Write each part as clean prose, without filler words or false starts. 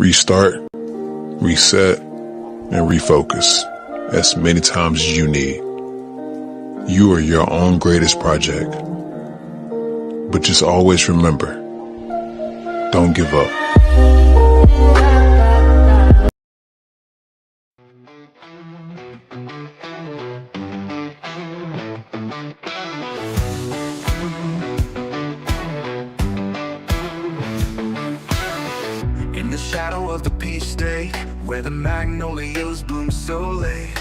Restart, reset, and refocus as many times as you need. You are your own greatest project. But just always remember, don't give up. In the shadow of the peach state, where the magnolias bloom so late,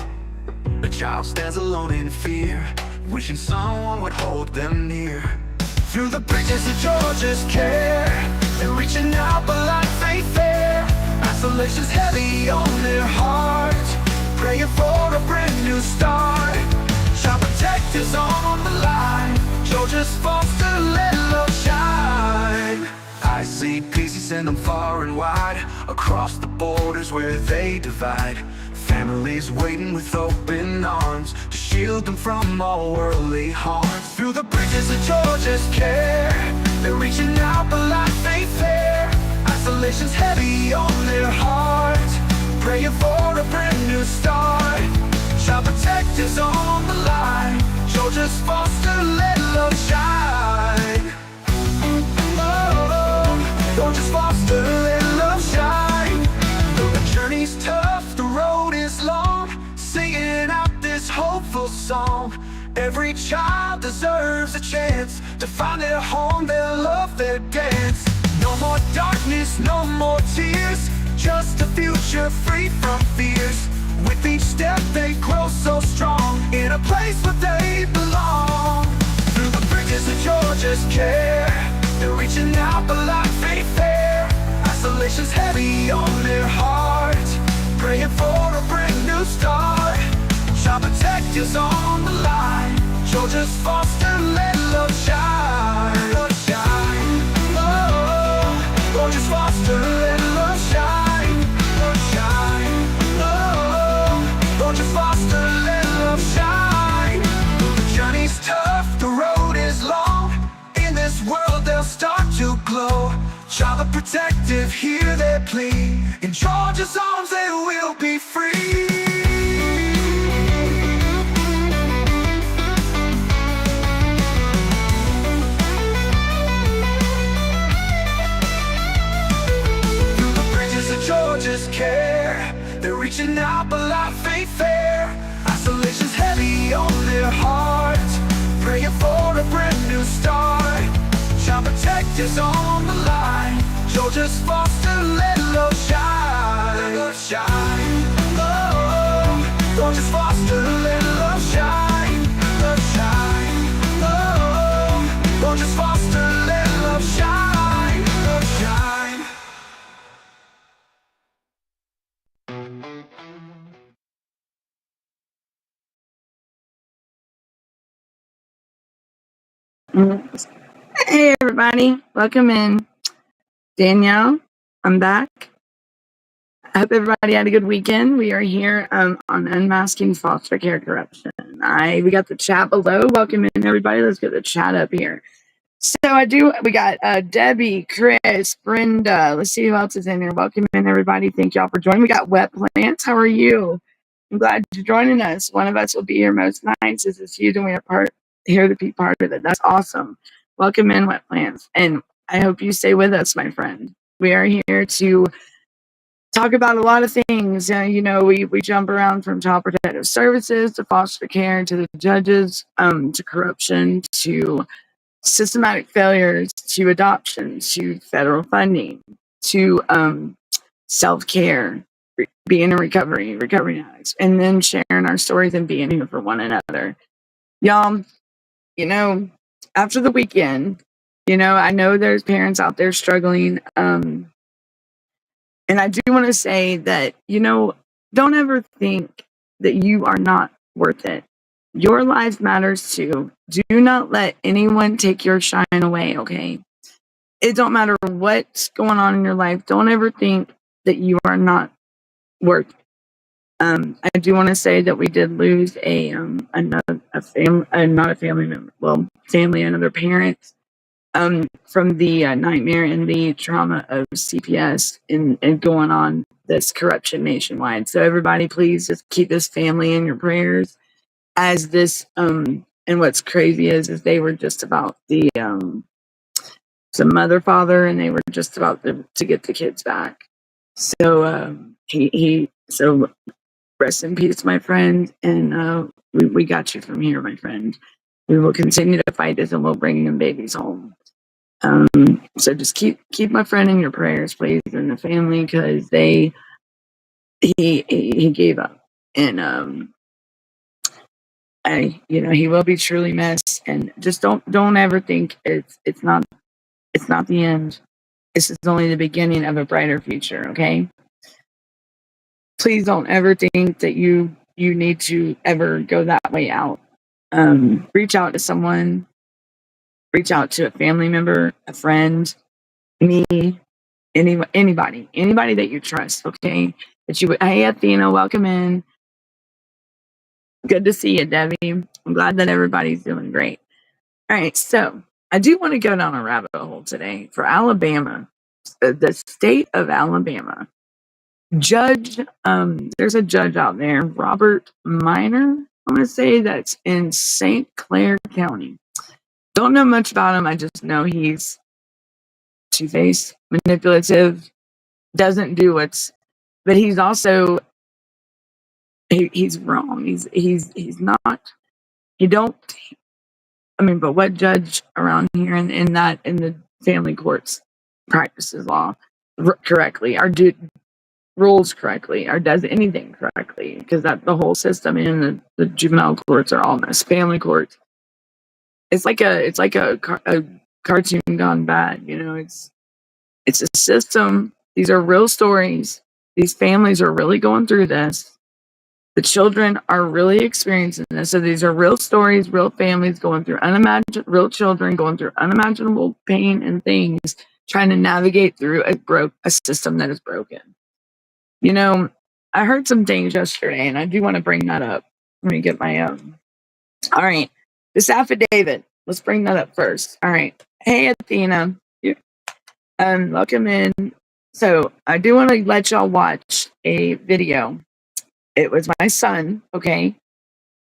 a child stands alone in fear, wishing someone would hold them near. Through the bridges of Georgia's care, they're reaching out but life ain't fair. Isolation's heavy on their heart, praying for a brand new start. Child protectors on the line, Georgia's foster, let love shine. I see peace, he send them far and wide, across the borders where they divide. Families waiting with open arms to shield them from all worldly harm. Through the bridges of Georgia's care, they're reaching out but life ain't fair. Isolation's heavy on their heart, praying for a brand new start. Child protectors on the line, Georgia's foster, let love shine. Georgia's foster, let love shine. Though the journey's tough, the road is long, singing out this hopeful song. Every child deserves a chance to find their home, their love, their dance. No more darkness, no more tears, just a future free from fears. With each step they grow so strong, in a place where they belong. Through the bridges of Georgia's care, they're reaching out but life ain't fair. Isolation's heavy on their heart, praying for a brand new start. Child protectors on the line, Georgia's foster, let love shine. Love shine. Oh, Georgia's foster, let love shine. Love shine. Oh, Georgia's foster, let love shine. The journey's tough, the road is long, in this world they'll start to glow. Child protective, hear their plea, in Georgia's arms they will be free. Through the bridges of Georgia's care, they're reaching out but life ain't fair. Isolation's heavy on their hearts, praying for a brand new start. Child protectors on the line, Georgia's foster, let love shine. Let love shine. Oh, Georgia's foster, let love shine. Love shine. Oh, Georgia's foster, let love shine. Love shine. Hey everybody, welcome in. Danielle, I'm back. I hope everybody had a good weekend. We are here on Unmasking Foster Care Corruption. We got the chat below. Welcome in everybody. Let's get the chat up here. So we got Debbie, Chris, Brenda. Let's see who else is in here. Welcome in everybody. Thank y'all for joining. We got Wet Plants. How are you? I'm glad you're joining us. One of us will be here most nights. This is huge and we are here to be part of it. That's awesome. Welcome in, Wet Plants. And I hope you stay with us, my friend. We are here to talk about a lot of things. We jump around from child protective services to foster care to the judges, to corruption, to systematic failures, to adoption, to federal funding, to self-care, being in recovery addicts, and then sharing our stories and being here for one another. Y'all, after the weekend, I know there's parents out there struggling. And I do want to say that, don't ever think that you are not worth it. Your life matters too. Do not let anyone take your shine away, okay? It don't matter what's going on in your life. Don't ever think that you are not worth it. I do want to say that we did lose another parent from the nightmare and the trauma of CPS and going on this corruption nationwide. So everybody, please just keep this family in your prayers. As this and what's crazy is they were just about the mother father, and they were just about to get the kids back. So so rest in peace, my friend, and we got you from here, my friend. We will continue to fight this, and we'll bring them babies home. So just keep my friend in your prayers, please, and the family, because he gave up, and he will be truly missed. And just don't ever think it's not the end. This is only the beginning of a brighter future. Okay, please don't ever think that you need to ever go that way out. Reach out to someone, reach out to a family member, a friend, me, anybody that you trust. Okay, that you would. Hey, Athena, welcome in. Good to see you, Debbie. I'm glad that everybody's doing great. All right, so I do want to go down a rabbit hole today for Alabama, the state of Alabama. Judge, there's a judge out there, Robert Minor. I'm going to say that's in St. Clair County. Don't know much about him. I just know he's two-faced, manipulative, doesn't do but he's also he's wrong. He's not. He don't. I mean, but what judge around here in the family courts practices law correctly, or rules correctly, or does anything correctly? Because that the whole system in the juvenile courts are all mess. Family courts. It's like a cartoon gone bad. It's a system. These are real stories. These families are really going through this. The children are really experiencing this. So these are real stories, real families going through real children going through unimaginable pain and things, trying to navigate through a system that is broken. I heard some things yesterday, and I do want to bring that up. Let me get my own. All right, this affidavit. Let's bring that up first. All right. Hey, Athena. Welcome in. So I do want to let y'all watch a video. It was my son. Okay,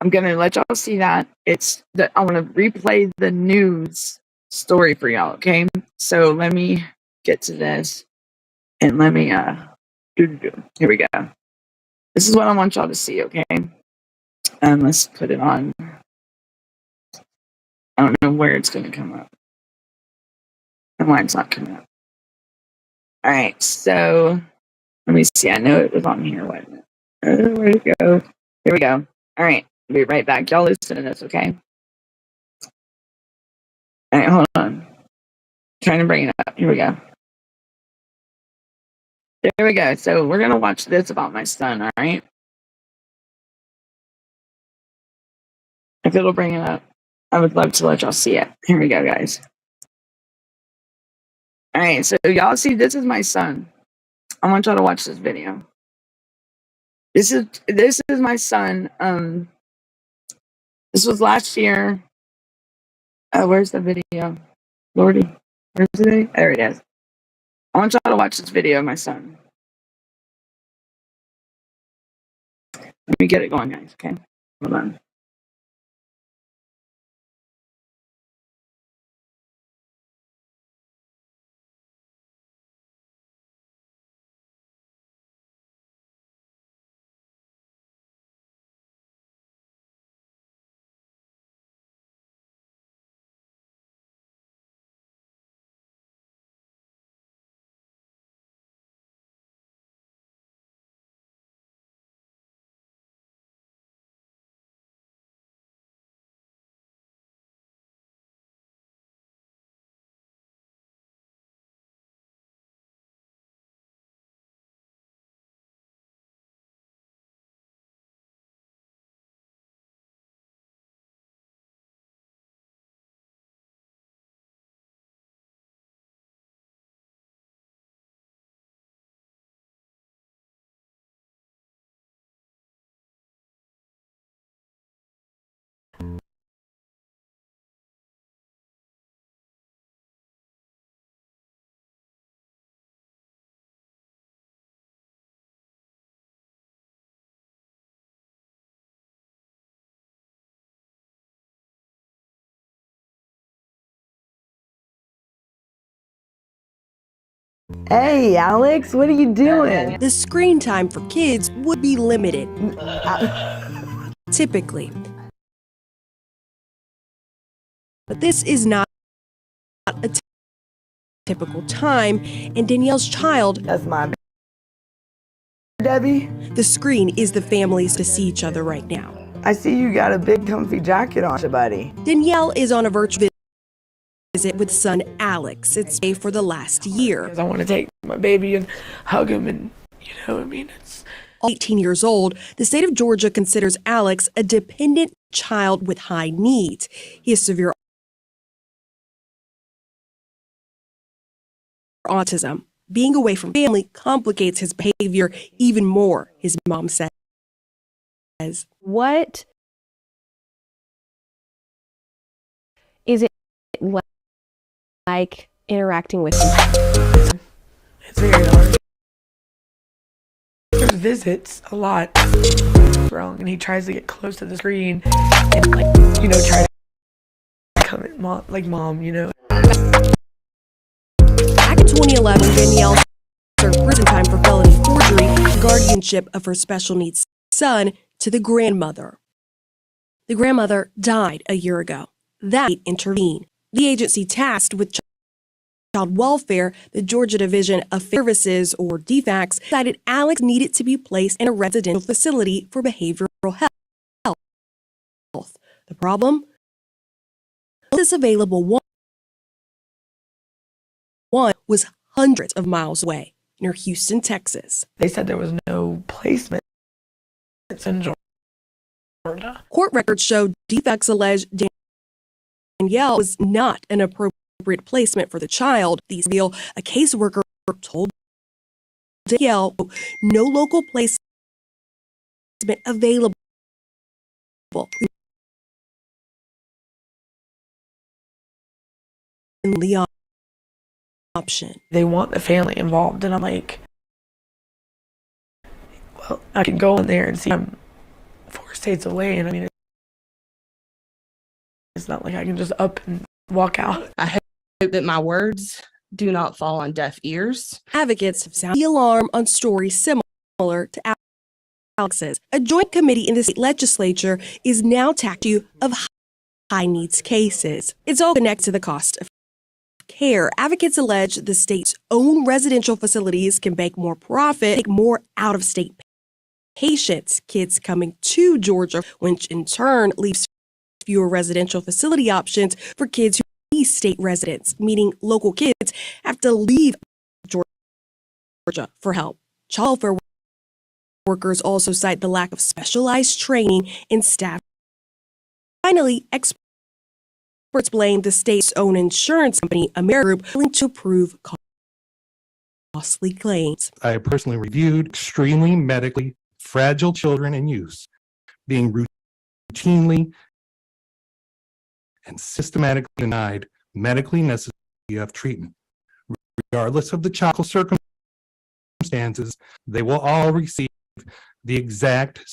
I'm gonna let y'all see that. I want to replay the news story for y'all. Okay, so let me get to this, and let me here we go. This is what I want y'all to see. Okay, let's put it on. I don't know where it's gonna come up, and why it's not coming up. All right, so let me see. I know it was on here. Wait a minute. Where'd it go? Here we go. All right, I'll be right back. Y'all listen to this, okay? All right, hold on. Trying to bring it up. Here we go. There we go. So we're gonna watch this about my son. All right. If it'll bring it up, I would love to let y'all see it. Here we go, guys. All right. So y'all see, this is my son. I want y'all to watch this video. This is my son. This was last year. Where's the video? Lordy, where's it? There it is. I want y'all to watch this video of my son. Let me get it going, guys. Okay, hold on. Hey, Alex, what are you doing? The screen time for kids would be limited, typically. But this is not a typical time, and Danielle's child, That's my Debbie. the screen is the families to see each other right now. I see you got a big comfy jacket on, buddy. Danielle is on a virtual visit with son Alex. It's been for the last year. Because I want to take my baby and hug him, and you know what I mean? It's 18 years old, the state of Georgia considers Alex a dependent child with high needs. He has severe autism. Being away from family complicates his behavior even more, his mom says. What is it like interacting with him? it's very hard. There's visits a lot wrong, and he tries to get close to the screen and try to come at mom, Back in 2011, Danielle served prison time for felony forgery, guardianship of her special needs son to the grandmother. The grandmother died a year ago. That intervened. The agency tasked with child welfare, the Georgia Division of Services, or DFACS, decided Alex needed to be placed in a residential facility for behavioral health. The problem? This available one was hundreds of miles away near Houston, Texas. They said there was no placement in Georgia. Court records show DFACS alleged Danielle was not an appropriate placement for the child. These reveal a caseworker told Danielle no local placement available. In the option. They want the family involved, and I'm like, well, I can go in there and see I'm 4 states away, and I mean, it's not like I can just up and walk out. I hope that my words do not fall on deaf ears. Advocates have sounded the alarm on stories similar to Alex's. A joint committee in the state legislature is now tackling of high needs cases. It's all connected to the cost of care. Advocates allege the state's own residential facilities can make more profit, take more out-of-state patients, kids coming to Georgia, which in turn leaves fewer residential facility options for kids who are state residents, meaning local kids have to leave Georgia for help. Child welfare workers also cite the lack of specialized training in staff. Finally, experts blame the state's own insurance company, Amerigroup, failing to approve costly claims. I personally reviewed extremely medically fragile children and youth being routinely and systematically denied medically necessary of treatment. Regardless of the child's circumstances, they will all receive the exact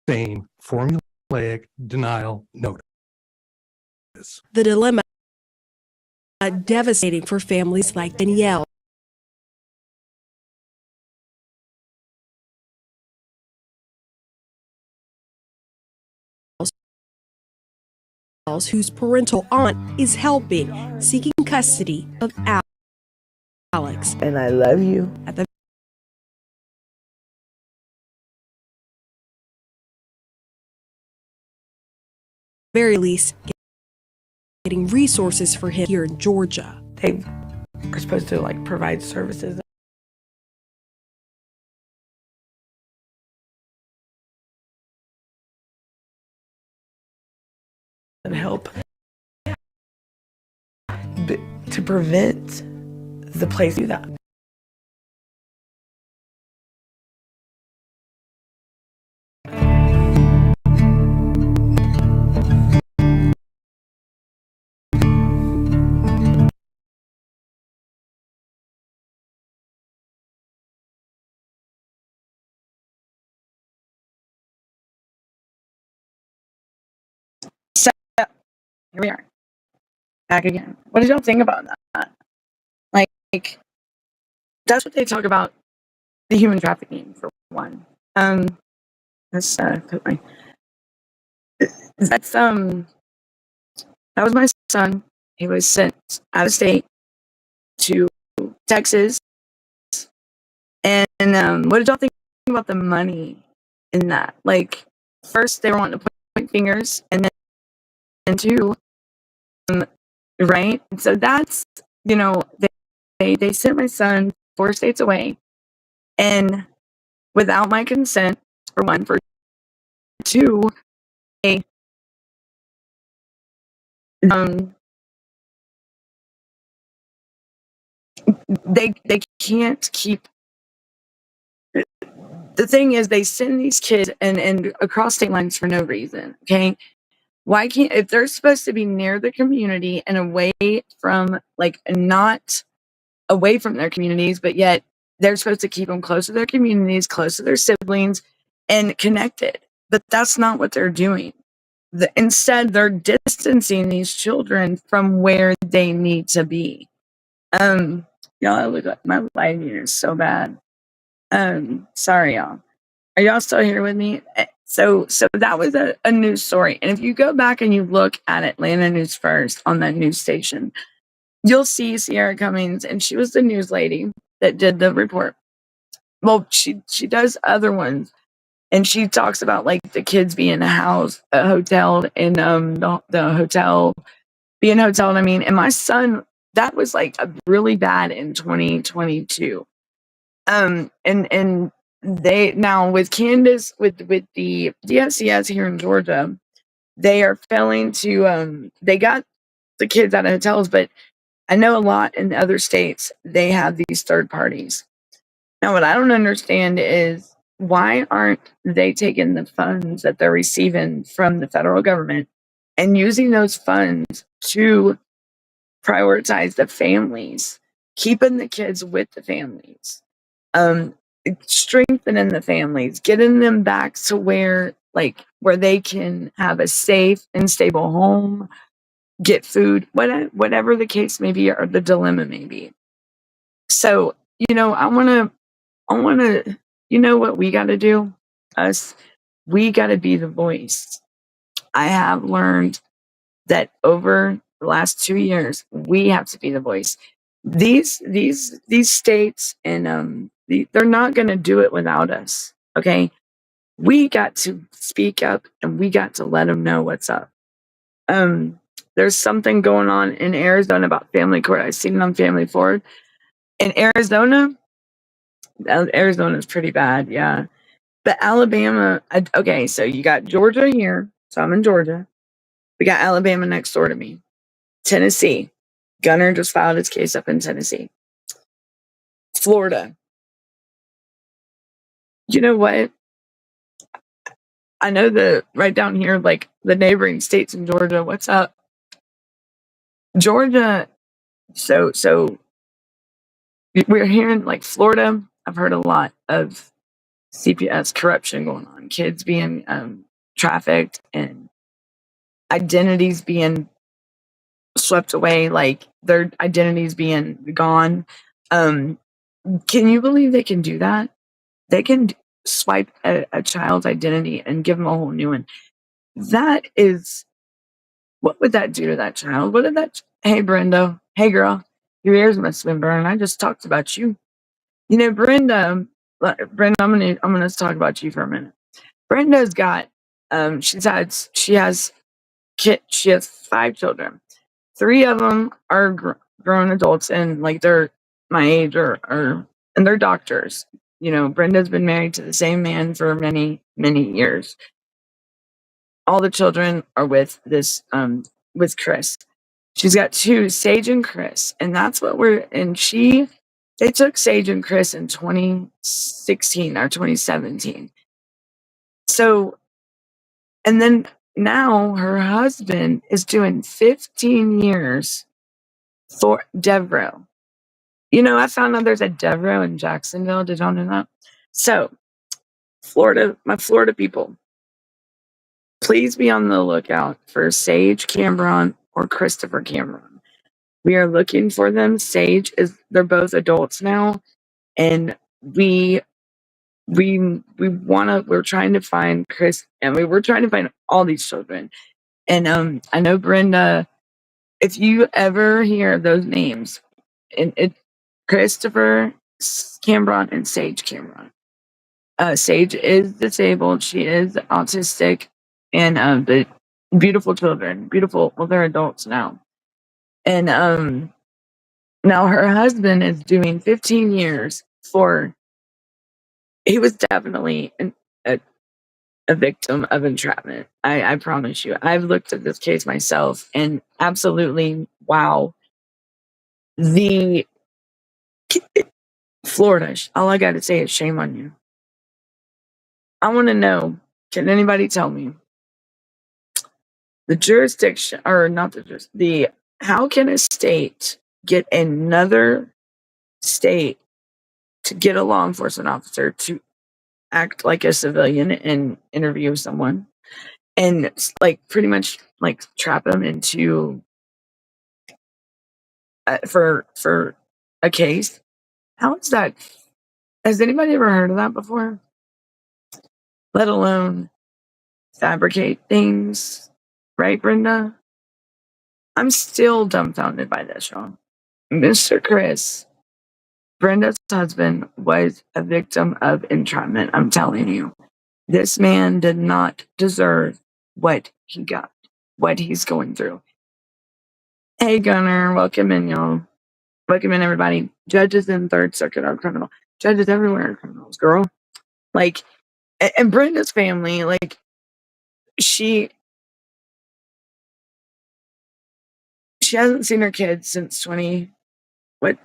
same formulaic denial notice. The dilemma devastating for families like Danielle. Whose parental aunt is helping, seeking custody of Alex. And I love you. At the very least, getting resources for him here in Georgia. They are supposed to provide services. And help to prevent the place to do that. Here we are. Back again. What did y'all think about that? that's what they talk about, the human trafficking for one. Let's put my that's that was my son. He was sent out of state to Texas. And what did y'all think about the money in that? Like, first they were wanting to point fingers, and then two, right? So that's, you know, they sent my son 4 states away, and without my consent, for one. For two, they um they can't keep. The thing is, they send these kids and across state lines for no reason. Okay, why can't, if they're supposed to be near the community and away from, like, not away from their communities, but yet they're supposed to keep them close to their communities, close to their siblings, and connected. But that's not what they're doing. Instead, they're distancing these children from where they need to be. Y'all, look like my lighting is so bad. Sorry, y'all. Are y'all still here with me? So that was a news story. And if you go back and you look at Atlanta News First on that news station, you'll see Sierra Cummings, and she was the news lady that did the report. Well, she does other ones, and she talks about, like, the kids being hoteled in the hotel, being hoteled. I mean, and my son, that was like really bad in 2022. And they now with Candace with the DSCS here in Georgia, they are failing to they got the kids out of hotels, but I know a lot in other states they have these third parties. Now, what I don't understand is, why aren't they taking the funds that they're receiving from the federal government and using those funds to prioritize the families, keeping the kids with the families, um, strengthening the families, getting them back to where they can have a safe and stable home, get food, whatever the case may be or the dilemma may be. So, I want to, what we got to do? We got to be the voice. I have learned that over the last 2 years, we have to be the voice. These states and they're not going to do it without us. Okay, we got to speak up and we got to let them know what's up. There's something going on in Arizona about family court. I've seen it on Family Forward. In Arizona is pretty bad, yeah. But Alabama, okay, so you got Georgia here. So I'm in Georgia. We got Alabama next door to me. Tennessee. Gunner just filed his case up in Tennessee. Florida. You know what? I know right down here, like the neighboring states in Georgia. What's up? Georgia. So we're hearing, like, Florida. I've heard a lot of CPS corruption going on. Kids being trafficked and identities being swept away, like their identities being gone. Can you believe they can do that? They can swipe a child's identity and give them a whole new one. That is, what would that do to that child? What did that? Hey, Brenda. Hey, girl. Your ears must have been burning. I just talked about you. Brenda. Brenda, I'm gonna talk about you for a minute. Brenda's got she has 5 children. 3 of them are grown adults, and like they're my age or and they're doctors. Brenda's been married to the same man for many, many years. All the children are with with Chris. She's got 2, Sage and Chris, and that's what they took Sage and Chris in 2016 or 2017. So, and then now her husband is doing 15 years for Devereaux. I found out there's a Devereaux in Jacksonville. Did y'all know that? So, Florida, my Florida people, please be on the lookout for Sage Cameron or Christopher Cameron. We are looking for them. They're both adults now, and we're trying to find Chris, and we're trying to find all these children. And I know Brenda, if you ever hear of those names, and it's Christopher Cambron and Sage Cambron. Sage is disabled. She is autistic, and but beautiful children, beautiful. Well, they're adults now, and now her husband is doing 15 years for. He was definitely a, a victim of entrapment. I promise you. I've looked at this case myself, and absolutely, wow. The Florida. All I got to say is shame on you. I want to know. Can anybody tell me the jurisdiction, or not the how can a state get another state to get a law enforcement officer to act like a civilian and interview someone and like pretty much like trap them into for a case? How is that? Has anybody ever heard of that before? Let alone fabricate things, right, Brenda? I'm still dumbfounded by this, y'all. Mr. Chris, Brenda's husband, was a victim of entrapment. I'm telling you, this man did not deserve what he got, what he's going through. Hey, Gunner, welcome in, y'all. Welcome in, everybody. Judges in Third Circuit are criminal. Judges everywhere are criminals, girl. Like, and Brenda's family, like, she hasn't seen her kids since 20. What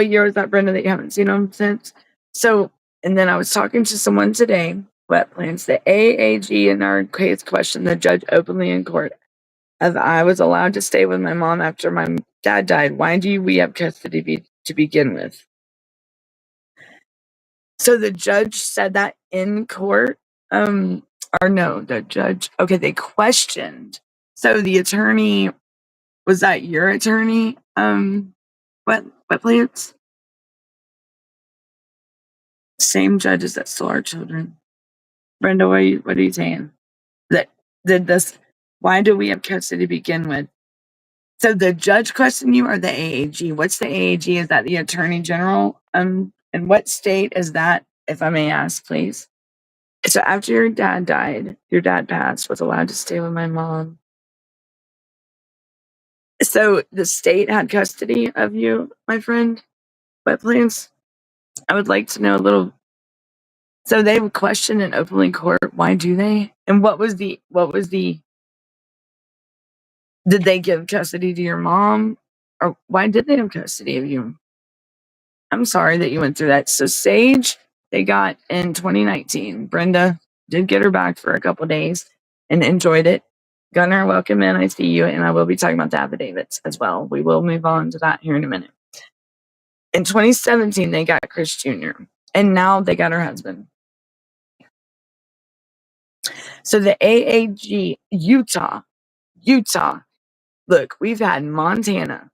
year was that, Brenda, that you haven't seen them since? So, and then I was talking to someone today, Wet Plants, the AAG in our case questioned the judge openly in court. As I was allowed to stay with my mom after my dad died, why do we have custody to begin with? So the judge said that in court, or no, the judge, okay, they questioned. So the attorney, was that your attorney? Wet Plants? Same judges that stole our children. Brenda, what are you saying? That did this? Why do we have custody to begin with? So the judge questioned you, or the AAG? What's the AAG? Is that the Attorney General? And what state is that, if I may ask, please? So after your dad died, your dad passed, was allowed to stay with my mom. So the state had custody of you, my friend. But please, I would like to know a little. So they would question in openly court. Why do they? And what was the? Did they give custody to your mom, or why did they have custody of you? I'm sorry that you went through that. So Sage, they got in 2019. Brenda did get her back for a couple days and enjoyed it. Gunnar, welcome in. I see you, and I will be talking about the affidavits as well. We will move on to that here in a minute. In 2017, they got Chris Jr., and now they got her husband. So the AAG, Utah, look, we've had Montana,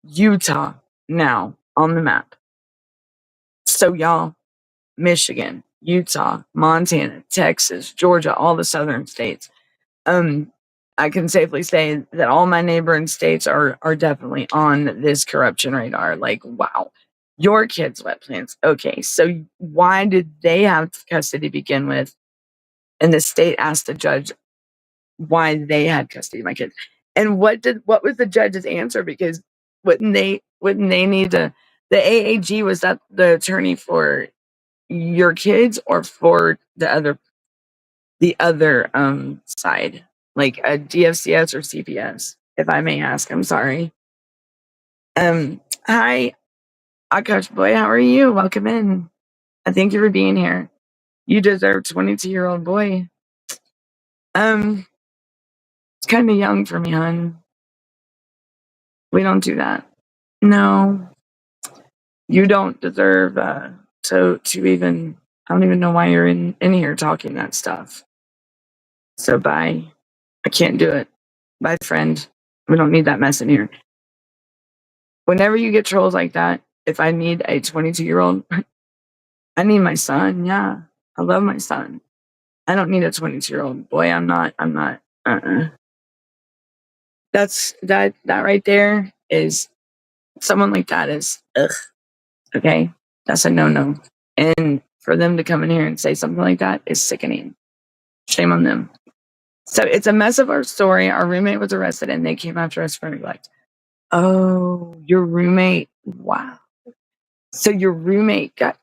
Utah now on the map. So y'all, Michigan, Utah, Montana, Texas, Georgia, all the southern states. I can safely say that all my neighboring states are definitely on this corruption radar. Like, wow, your kids, Wet Plants. Okay, so why did they have custody to begin with? And the state asked the judge why they had custody of my kids. And what was the judge's answer? Because wouldn't they need to? The AAG, was that the attorney for your kids or for the other side, like a DFCS or CPS, if I may ask? I'm sorry. Hi, Akash boy, how are you? Welcome in. I thank you for being here. You deserve 22-year-old boy. It's kind of young for me, hon. We don't do that. No, you don't deserve to even. I don't even know why you're in here talking that stuff. So bye. I can't do it. Bye, friend. We don't need that mess in here. Whenever you get trolls like that, if I need a 22-year-old, I need my son. Yeah, I love my son. I don't need a 22-year-old boy. I'm not. That's that right there is someone like that is ugh. Okay, that's a no. And for them to come in here and say something like that is sickening. Shame on them. So it's a mess of our story. Our roommate was arrested and they came after us for neglect. Oh, your roommate. Wow. So your roommate got,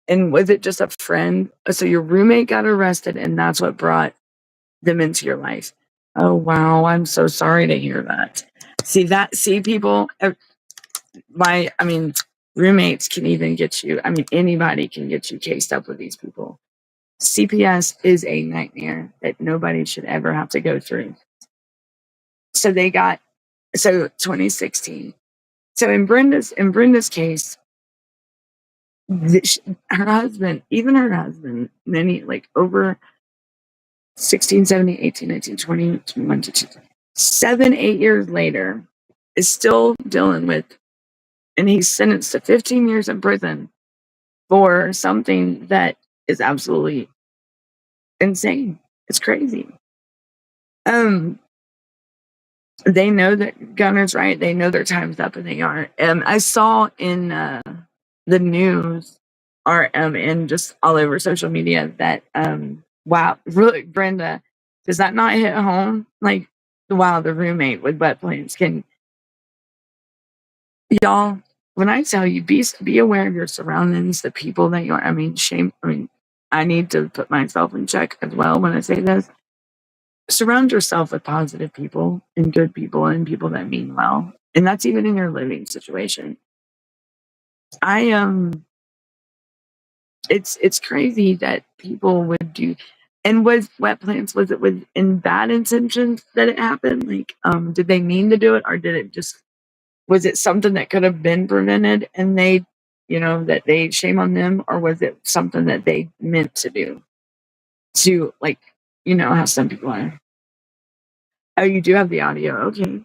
and was it just a friend? So your roommate got arrested and that's what brought them into your life. Oh, wow. I'm so sorry to hear that. See people, roommates can even get you, anybody can get you cased up with these people. CPS is a nightmare that nobody should ever have to go through. So 2016. So in Brenda's case, her husband, many like over 16, 17, 18, 19, 20, 21, 22, 7, 8 years later, is still dealing with, and he's sentenced to 15 years in prison for something that is absolutely insane. It's crazy. They know that Gunner's right. They know their time's up, and they are. I saw in the news, or and just all over social media that wow, really, Brenda, does that not hit home? Like, wow, the roommate with butt plants. Can y'all? When I tell you, be aware of your surroundings, the people that you are. Shame. I need to put myself in check as well when I say this. Surround yourself with positive people and good people and people that mean well. And that's even in your living situation. It's crazy that people would do. And was wet plants, was it with in bad intentions that it happened? Like, did they mean to do it, or did it just, was it something that could have been prevented and they, that they, shame on them, or was it something that they meant to do? To, like, how some people are. Oh, you do have the audio. Okay.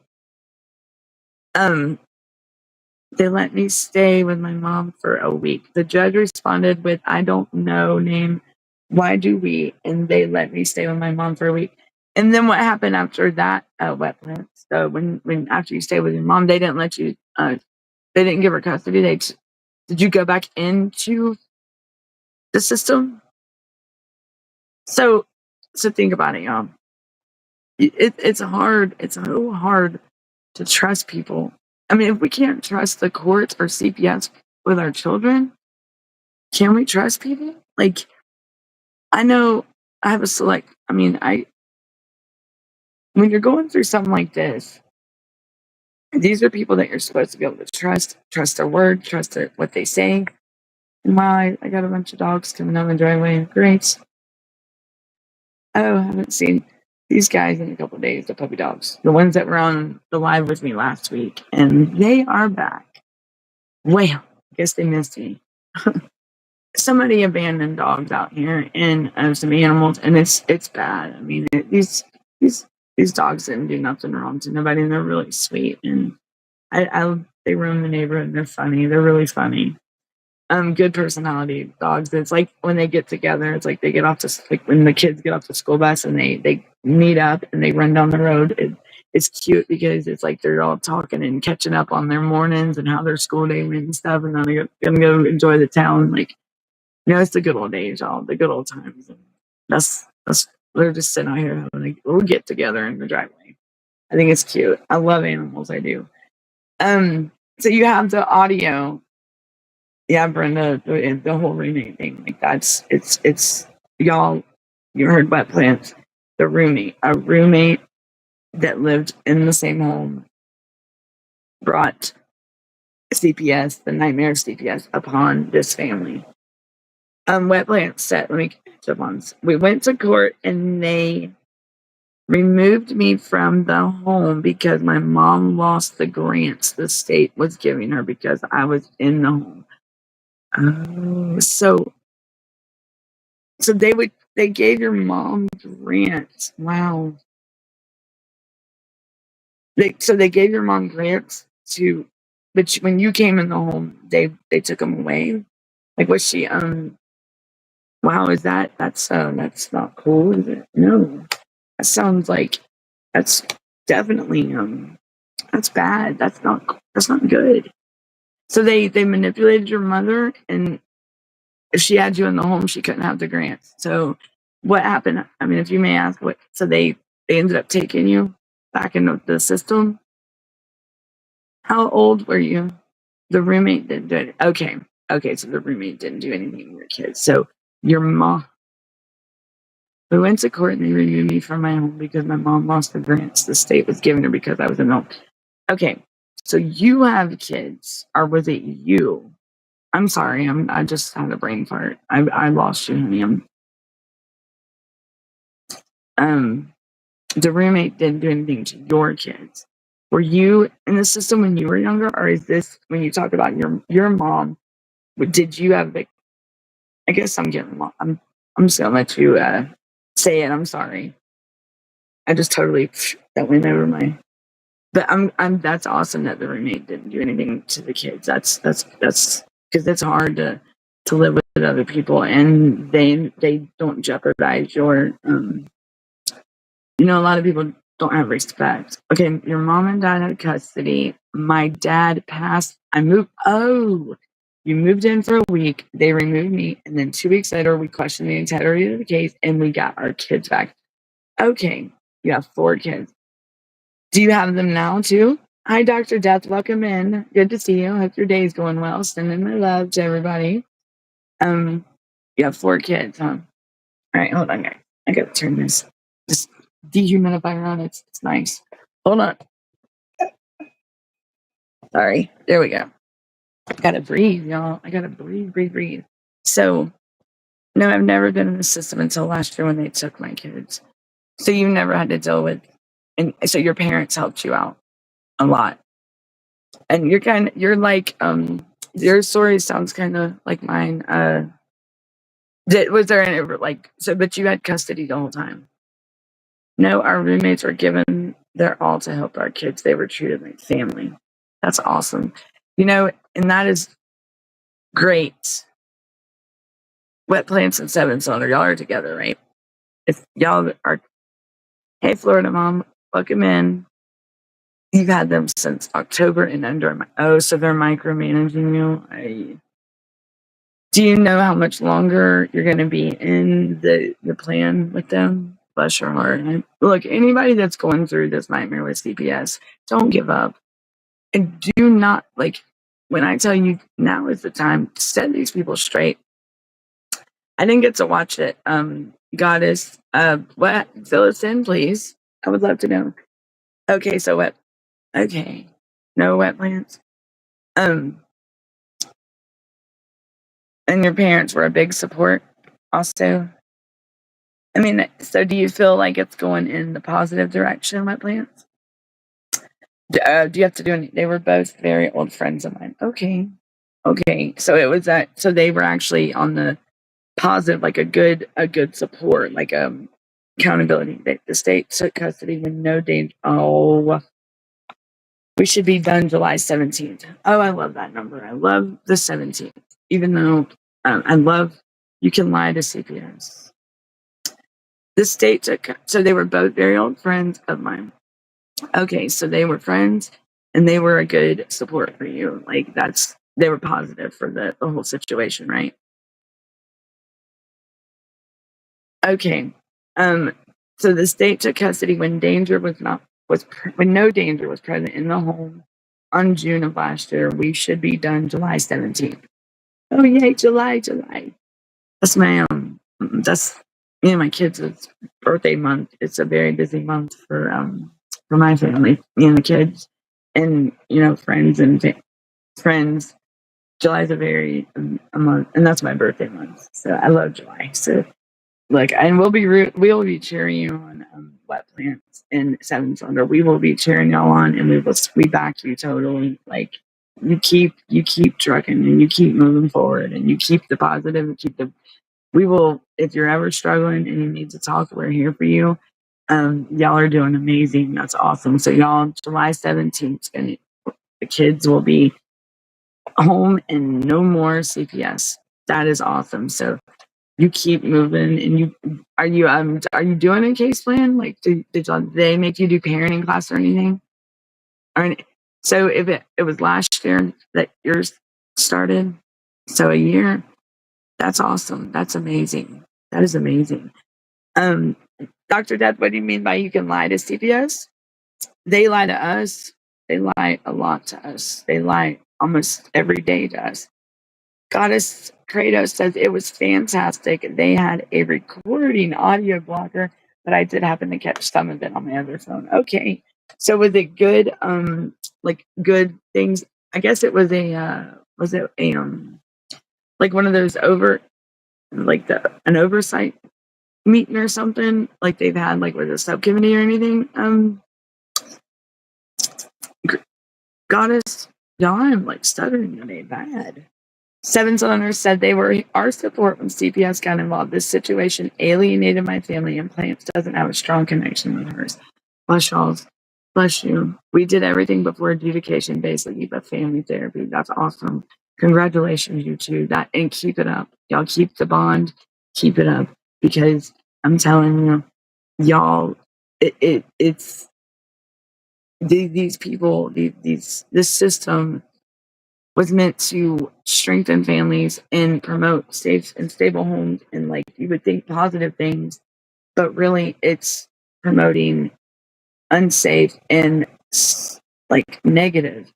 They let me stay with my mom for a week. The judge responded with, I don't know, name. Why do we? And they let me stay with my mom for a week. And then what happened after that, wet plants? So when after you stay with your mom, they didn't let you, they didn't give her custody. Did you go back into the system? So think about it, y'all. It's hard. It's so hard to trust people. If we can't trust the courts or CPS with our children, can we trust people? Like, I know I have a select, when you're going through something like this, these are people that you're supposed to be able to trust their word, what they say. And wow, I got a bunch of dogs coming down the driveway. Great. Oh, I haven't seen these guys in a couple of days, the puppy dogs, the ones that were on the live with me last week, and they are back. Well, I guess they missed me. Somebody abandoned dogs out here and some animals, and it's bad. These dogs didn't do nothing wrong to nobody, and they're really sweet. And they roam the neighborhood. And they're funny. They're really funny. Good personality dogs. It's like when they get together, it's like they get off to, like when the kids get off the school bus and they meet up and they run down the road. It's cute because it's like they're all talking and catching up on their mornings and how their school day went and stuff, and then they're gonna go enjoy the town. Like, it's the good old days, y'all, the good old times. And that's they're just sitting out here having a little get together in the driveway. I think it's cute. I love animals. I do. So you have the audio. Yeah, Brenda, the whole roommate thing, like it's y'all. You heard wet plants. A roommate that lived in the same home, brought CPS, the nightmare of CPS, upon this family. Wet plants said, let me catch up on this. We went to court and they removed me from the home because my mom lost the grants the state was giving her because I was in the home. So they gave your mom grants. Wow. They gave your mom grants to but when you came in the home, they took him away. Like, was she wow, is that's not cool, is it? No. That sounds like that's definitely that's bad. That's not good. So they manipulated your mother, and if she had you in the home, she couldn't have the grants. So what happened? I mean, if you may ask, what? So they ended up taking you back into the system. How old were you? The roommate didn't do it. Okay. Okay. So the roommate didn't do anything with your kids. So your mom, we went to court and they removed me from my home because my mom lost the grants the state was giving her because I was an adult. Okay. So you have kids, or was it you? I'm sorry. I just had a brain fart. I lost you, honey. The roommate didn't do anything to your kids. Were you in the system when you were younger, or is this when you talk about your mom? Did you have? I guess I'm getting. I'm just gonna let you say it. I'm sorry. I just totally that went over my. But I'm. That's awesome that the roommate didn't do anything to the kids. That's because it's hard to live with other people, and they don't jeopardize your. A lot of people don't have respect. Okay, your mom and dad had custody. My dad passed. I moved. Oh, you moved in for a week. They removed me, and then 2 weeks later, we questioned the integrity of the case, and we got our kids back. Okay, you have 4 kids. Do you have them now too? Hi, Dr. Death. Welcome in. Good to see you. Hope your day's going well. Sending my love to everybody. You have 4 kids, huh? All right, hold on, guys. I gotta turn this dehumidifier on. It's nice. Hold on. Sorry. There we go. I gotta breathe, y'all. I gotta breathe. So, no, I've never been in the system until last year when they took my kids. So you never had to deal with, and so your parents helped you out a lot. And you're like, your story sounds kind of like mine. Was there any like, so, but you had custody the whole time? No, our roommates were given their all to help our kids. They were treated like family. That's awesome. And that is great. Wet Plants and Seven Cylinder, y'all are together, right? If y'all are, hey, Florida mom, welcome in. You've had them since October and so they're micromanaging you. Do you know how much longer you're going to be in the plan with them? Bless your heart. Look, anybody that's going through this nightmare with CPS, don't give up. And do not, when I tell you now is the time to set these people straight. I didn't get to watch it. Goddess, what? Fill us in, please. I would love to know. Okay, so what? Okay. No wet plants. And your parents were a big support also. I mean, so do you feel like it's going in the positive direction, wet plants? Do you have to do any? They were both very old friends of mine. Okay. So it was that. So they were actually on the positive, like a good support, like accountability. The state took custody with no danger. Oh, we should be done July 17th. Oh, I love that number. I love the 17th. Even though I love you can lie to CPS. The state took, so they were both very old friends of mine. Okay, so they were friends and they were a good support for you. Like they were positive for the whole situation, right? Okay. So the state took custody when when no danger was present in the home on June of last year. We should be done July 17th. Oh yay, July. That's my kids' birthday month. It's a very busy month for my family, the kids, and friends and friends. July's a month, and that's my birthday month. So I love July. So and we'll be cheering you on Wet Plants and Seven Cylinder. We will be cheering y'all on, and we back you totally. Like you keep trucking, and you keep moving forward, and you keep the positive, and we will, if you're ever struggling and you need to talk, we're here for you. Y'all are doing amazing. That's awesome. So y'all, July 17th, the kids will be home and no more CPS. That is awesome. So you keep moving, and are you doing a case plan? Like, did they make you do parenting class or anything? So if it was last year that yours started, so a year, that's awesome. That's amazing. That is amazing. Um, Dr. Death, what do you mean by you can lie to CPS? They lie to us. They lie a lot to us. They lie almost every day to us. Goddess Kratos says it was fantastic. They had a recording audio blocker, but I did happen to catch some of it on my other phone. Okay. So was it good? Like good things? I guess it was was it a like one of those like an oversight meeting or something like they've had like with a subcommittee or anything? Goddess, y'all, I'm like stuttering today bad. Seven Cylinders said they were our support when CPS got involved. This situation alienated my family, and Plants doesn't have a strong connection with hers. Bless y'all. Bless you. We did everything before adjudication, basically, but family therapy. That's awesome. Congratulations, you two. That and keep it up. Y'all keep the bond. Keep it up. Because I'm telling you, y'all, it's these people, this system was meant to strengthen families and promote safe and stable homes, and like you would think positive things, but really it's promoting unsafe and like negative,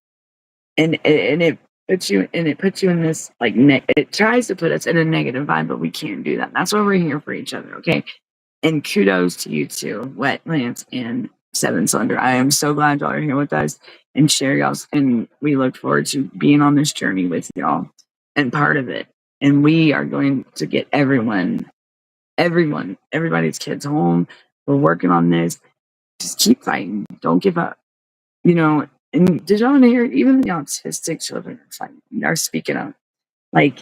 and it puts you in this like it tries to put us in a negative vibe, but we can't do that. That's why we're here for each other, okay? And kudos to you two, Wetlands and Seven Cylinder. I am so glad y'all are here with us and share y'all's. And we look forward to being on this journey with y'all and part of it. And we are going to get everybody's kids home. We're working on this. Just keep fighting. Don't give up. You know, and did y'all hear even the autistic children are fighting, are speaking up. Like,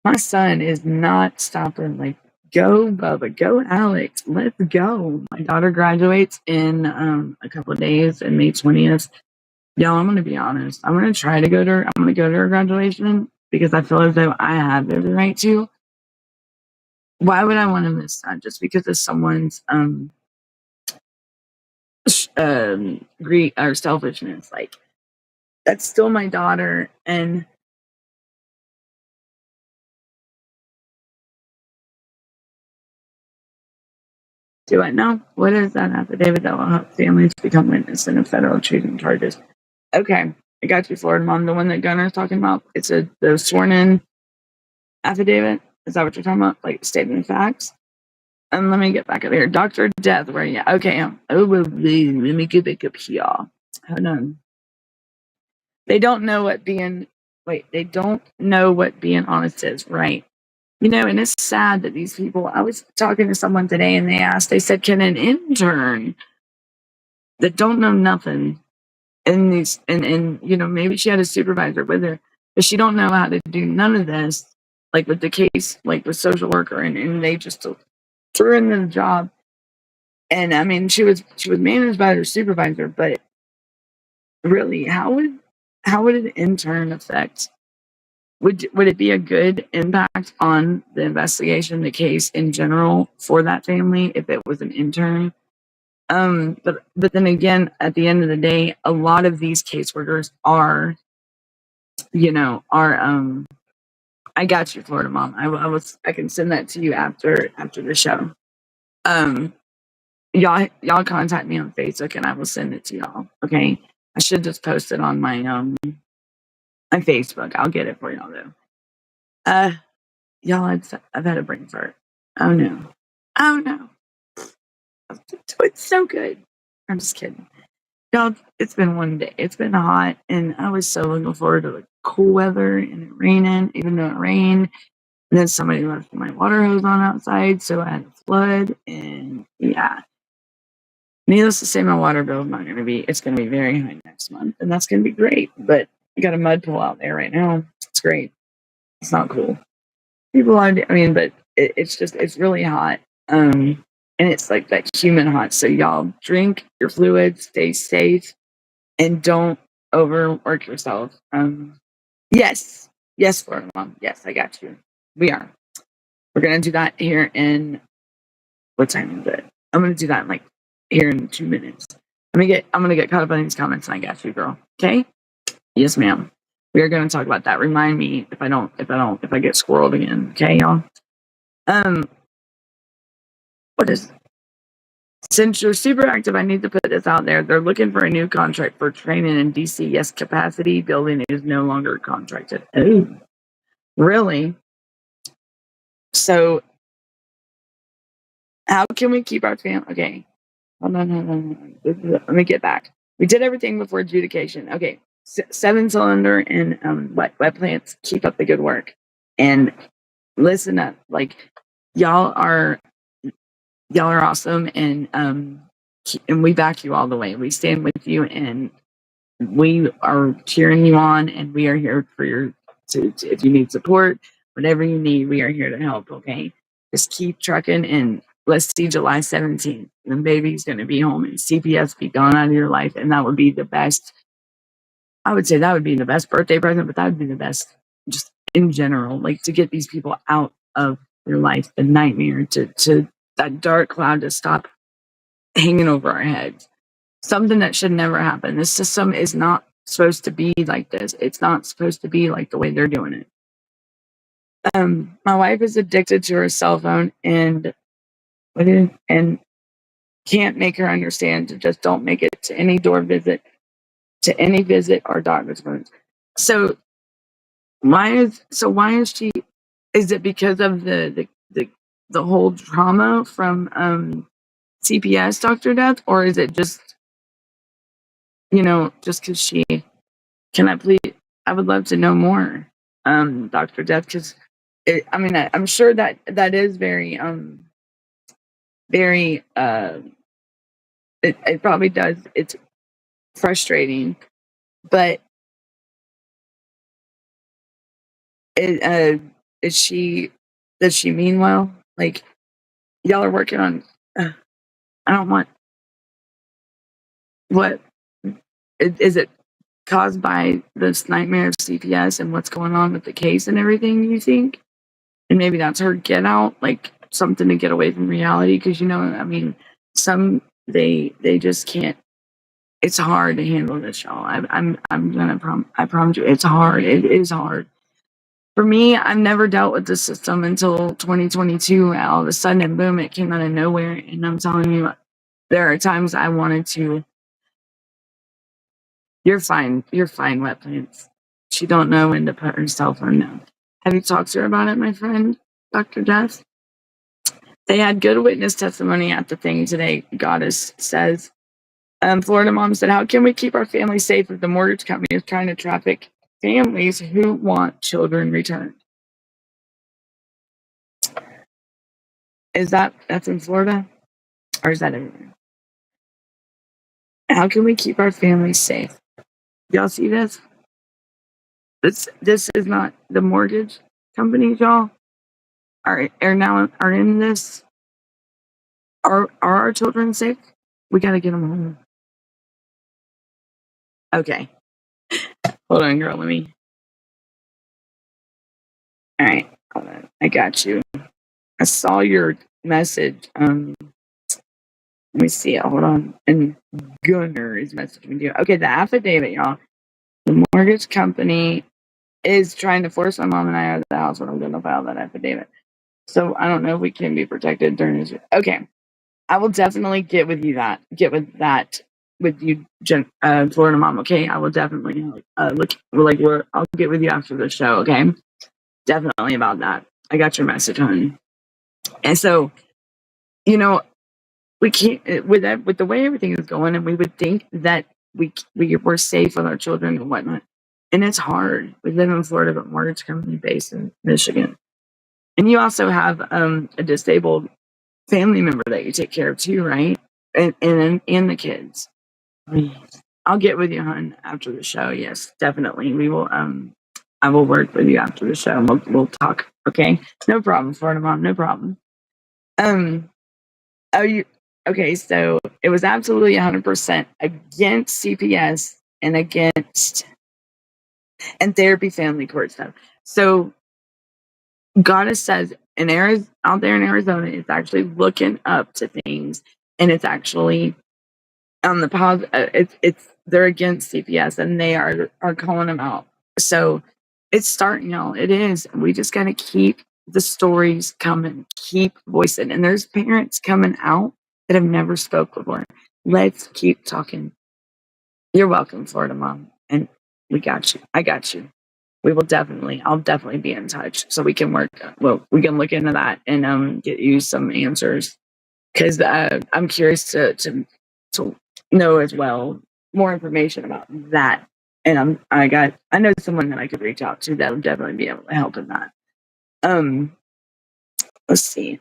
my son is not stopping. Like, go, Bubba, go, Alex, let's go. My daughter graduates in a couple of days, and May 20th. Y'all, I'm gonna be honest. I'm gonna try to go to her. I'm gonna go to her graduation because I feel as though I have every right to. Why would I want to miss that just because of someone's greed or selfishness? Like, that's still my daughter, and do I know what is that affidavit that will help families become witness in a federal treason charges? Okay, I got you, Florida Mom. The one that Gunner's talking about. It's the sworn in affidavit. Is that what you're talking about? Like statement of facts? And let me get back up here. Dr. Death, where are you? Okay. Oh, well, let me get back up here. Hold on. They don't know what being honest is, right? You know, and it's sad that these people, I was talking to someone today and they said, can an intern that don't know nothing and you know, maybe she had a supervisor with her, but she don't know how to do none of this, like with the case, like with social worker, and they just threw her in the job. And I mean, she was managed by her supervisor, but really, how would an intern affect? Would it be a good impact on the investigation, the case in general for that family if it was an intern? But then again, at the end of the day, a lot of these caseworkers are, you know, I got you, Florida Mom. I can send that to you after the show. Y'all contact me on Facebook and I will send it to y'all. Okay. I should just post it on my Facebook. I'll get it for y'all though. Y'all, I've had a brain fart. Oh no. Oh no. It's so good. I'm just kidding. Y'all, it's been one day. It's been hot, and I was so looking forward to the cool weather and it raining, even though it rained. And then somebody left my water hose on outside, so I had a flood. And yeah, needless to say, my water bill is not going to be. It's going to be very high next month, and that's going to be great. But I got a mud pool out there right now. It's great. It's not cool. But it's really hot. And it's like that humid hot. So y'all drink your fluids, stay safe, and don't overwork yourself. Yes. Yes, Florida Mom. Yes, I got you. We are. We're going to do that here in, what time is it? I'm going to do that in like here in 2 minutes. I'm going to get caught up on these comments and I got you, girl. Okay? Yes, ma'am. We are going to talk about that. Remind me if I get squirreled again. Okay, y'all? What is, since you're super active, I need to put this out there. They're looking for a new contract for training in DC. Yes, capacity building is no longer contracted. Oh, really? So how can we keep our family? Okay, hold on. Let me get back. We did everything before adjudication. Okay, 7-cylinder and wet plants. Keep up the good work and listen up. Like y'all are awesome, and we back you all the way. We stand with you, and we are cheering you on, and we are here for if you need support, whatever you need, we are here to help. Okay, just keep trucking, and let's see July 17th. The baby's going to be home, and CPS be gone out of your life, and that would be the best. I would say that would be the best birthday present, but that would be the best just in general, like to get these people out of your life, the nightmare, to that dark cloud to stop hanging over our heads. Something that should never happen. This system is not supposed to be like this. It's not supposed to be like the way they're doing it. My wife is addicted to her cell phone and can't make her understand to just don't make it to any door visit, to any visit or doctor's appointments. So why is she? Is it because of the whole trauma from CPS, Dr. Death, or is it just just because she? Can I please? I would love to know more, Dr. Death, because I'm sure that is very it probably does. It's frustrating, but is she, does she mean well? Like y'all are working on. I don't want what is it caused by this nightmare of CPS and what's going on with the case and everything, you think? And maybe that's her get out, like something to get away from reality. Because some they just can't. It's hard to handle this, y'all. I promise you, it's hard. It is hard for me. I've never dealt with the system until 2022. All of a sudden, and boom, it came out of nowhere. And I'm telling you, there are times I wanted to. You're fine. You're fine, wet plants. She don't know when to put her cell phone down. Have you talked to her about it, my friend, Dr. Death? They had good witness testimony at the thing today. Goddess says, Florida Mom said, how can we keep our families safe if the mortgage company is trying to traffic families who want children returned? That's in Florida? Or is that everywhere? How can we keep our families safe? Y'all see this? This is not the mortgage companies, y'all. Are in this. Are our children safe? We gotta get them home. Okay. Hold on, girl. All right. Hold on. I got you. I saw your message. Let me see it. Hold on. And Gunner is messaging you. Okay, the affidavit, y'all. The mortgage company is trying to force my mom and I out of the house when I'm going to file that affidavit. So I don't know if we can be protected during this. Okay. I will definitely get with you with you, Florida Mom. Okay. I will definitely I'll get with you after the show. Okay. Definitely about that. I got your message, honey. And so, we can't with the way everything is going, and we would think that we're safe with our children and whatnot. And it's hard. We live in Florida, but mortgage company based in Michigan. And you also have a disabled family member that you take care of too, right? And the kids. I'll get with you, hon, after the show. Yes, definitely. We will. I will work with you after the show. We'll talk. Okay, no problem, Florida Mom. No problem. Oh, you okay? So it was absolutely 100% against CPS and against and therapy, family court stuff. So Goddess says out there in Arizona, it's actually looking up to things, and it's actually on the it's they're against CPS, and they are calling them out. So it's starting, y'all. It is. We just got to keep the stories coming, keep voicing. And there's parents coming out that have never spoke before. Let's keep talking. You're welcome, Florida mom, and we got you. I got you. I'll definitely be in touch so we can we can look into that and get you some answers, because I'm curious to know as well more information about that. And I know someone that I could reach out to that would definitely be able to help in that. Let's see.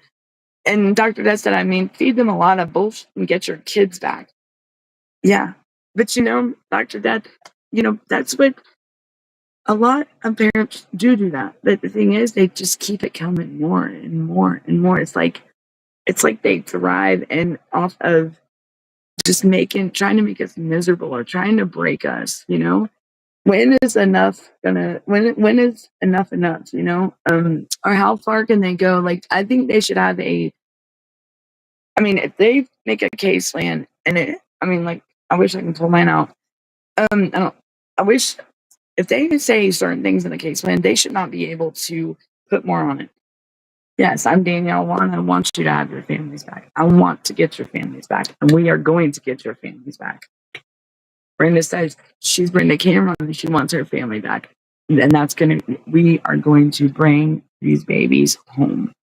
And Dr. Death said, I mean, feed them a lot of bullshit and get your kids back. Yeah. But Dr. Death, that's what a lot of parents do that. But the thing is, they just keep it coming more and more and more. It's like they thrive and off of just trying to make us miserable or trying to break us. When is enough when is enough, or how far can they go? Like, I think they should have if they make a case plan I wish I can pull mine out. I wish if they say certain things in the case plan, they should not be able to put more on it. Yes, I'm Danielle Wan. I want you to have your families back. I want to get your families back. And we are going to get your families back. Brenda says she's Brenda Cameron and she wants her family back. And we are going to bring these babies home.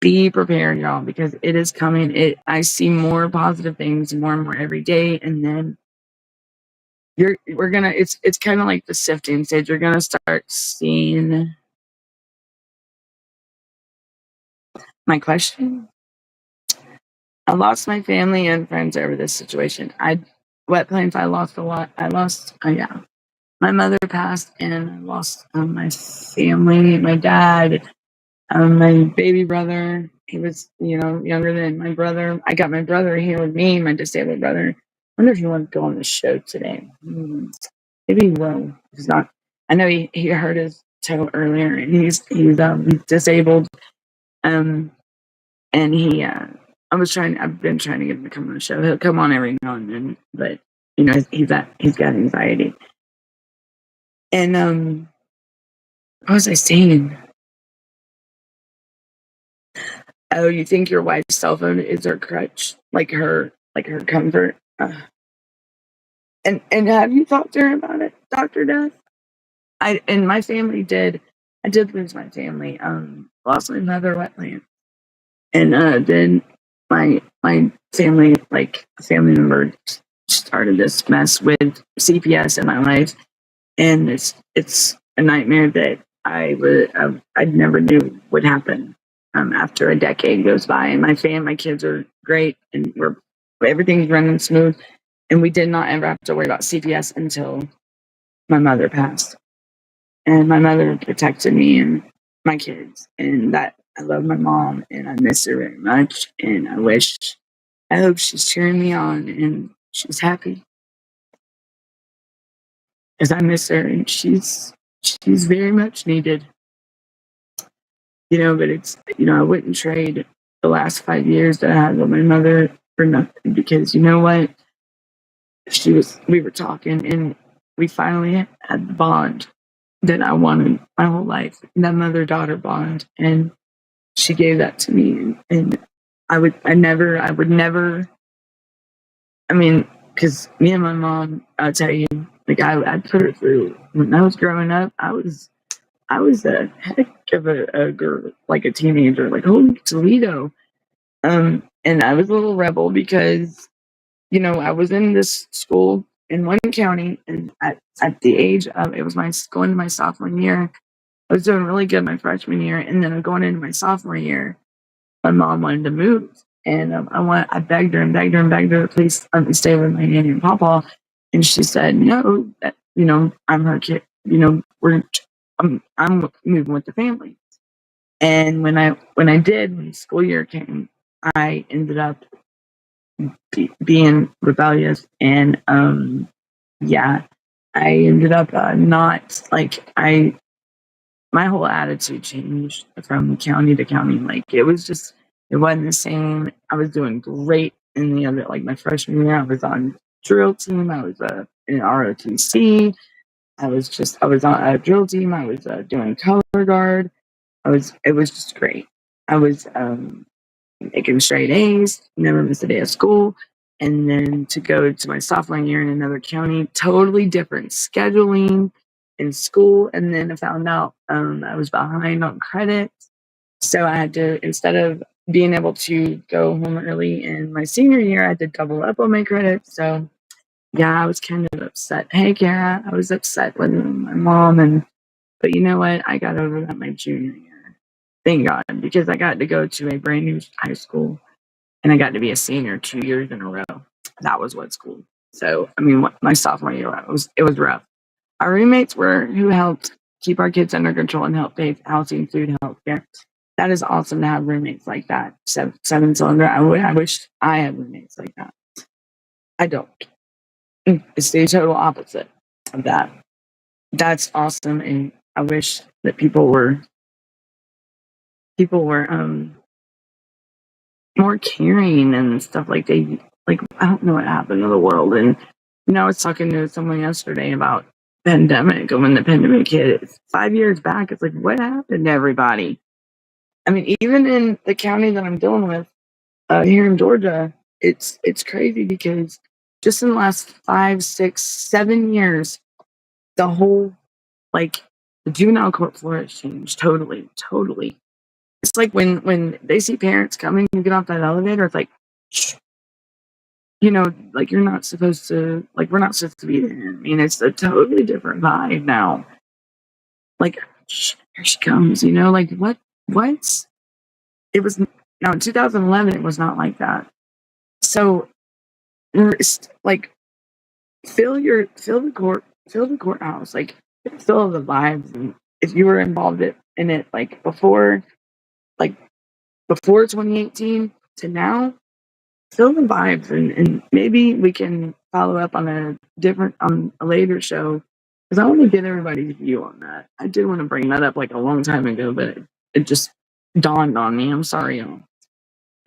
Be prepared, y'all, because it is coming. I see more positive things more and more every day. And then it's kind of like the sifting stage. You're gonna start seeing my question. I lost my family and friends over this situation. Wet Plains, I lost a lot. Yeah. My mother passed, and I lost my family, my dad, my baby brother. He was, younger than my brother. I got my brother here with me, my disabled brother. I wonder if he wants to go on the show today. Maybe he will. He's not. I know he hurt his toe earlier, and he's disabled. And I've been trying to get him to come on the show. He'll come on every now and then, but he's got anxiety. And what was I saying? Oh, you think your wife's cell phone is her crutch, like her comfort? And have you talked to her about it, Dr. Death? And my family did. I did lose my family. Lost my mother, wetland, and then my family, like a family member, started this mess with CPS in my life, and it's a nightmare that I never knew would happen. After a decade goes by, and my kids are great, and everything's running smooth, and we did not ever have to worry about CPS until my mother passed. And my mother protected me and my kids, and that I love my mom and I miss her very much. And I hope she's cheering me on and she's happy, because I miss her and she's very much needed. But it's I wouldn't trade the last 5 years that I had with my mother for nothing, because you know what? We were talking and we finally had the bond that I wanted my whole life, that mother-daughter bond, and she gave that to me. And I would never, because me and my mom, I'll tell you, like I put her through. When I was growing up, I was a heck of a girl, like a teenager, like holy Toledo. And I was a little rebel because, I was in this school in one county, and at the age of, it was going into my sophomore year. I was doing really good my freshman year, and then going into my sophomore year, my mom wanted to move, and I begged her and begged her and begged her, please let me stay with my nanny and papa, and she said no. That, I'm her kid. I'm moving with the family. And when the school year came, I ended up being rebellious, and yeah, I ended up not like my whole attitude changed from county to county. Like it wasn't the same. I was doing great in the other, like my freshman year. I was on drill team. I was in ROTC. I was on a drill team. I was doing color guard. It was just great. I was making straight A's, never missed a day of school. And then to go to my sophomore year in another county, totally different scheduling in school. And then I found out I was behind on credit. So I had to, instead of being able to go home early in my senior year, I had to double up on my credit. So yeah, I was kind of upset. Hey, Kara, I was upset with my mom. But you know what? I got over that my junior year. Thank God, because I got to go to a brand new high school and I got to be a senior 2 years in a row. That was what's cool. So, I mean, my sophomore year, it was rough. Our roommates were who helped keep our kids under control and help pay housing, food, health care. That is awesome to have roommates like that. Seven cylinder. I wish I had roommates like that. I don't. It's the total opposite of that. That's awesome, and I wish that people were more caring and stuff. Like I don't know what happened to the world. And I was talking to someone yesterday about pandemic, and when the pandemic hit, it's 5 years back. It's like, what happened to everybody? I mean, even in the county that I'm dealing with here in Georgia, it's crazy because just in the last 5, 6, 7 years, the whole the juvenile court floor has changed totally, totally. It's like when they see parents coming, you get off that elevator, it's like, shh, like you're not supposed to, like we're not supposed to be there. I mean, it's a totally different vibe now. Like, shh, here she comes, like what? It was, no, in 2011, it was not like that. So, like, fill the courthouse, like, fill the vibes. And if you were involved in it, like, before 2018 to now, fill the vibes, and maybe we can follow up on a later show, because I want to get everybody's view on that. I did want to bring that up like a long time ago, but it just dawned on me. I'm sorry, y'all.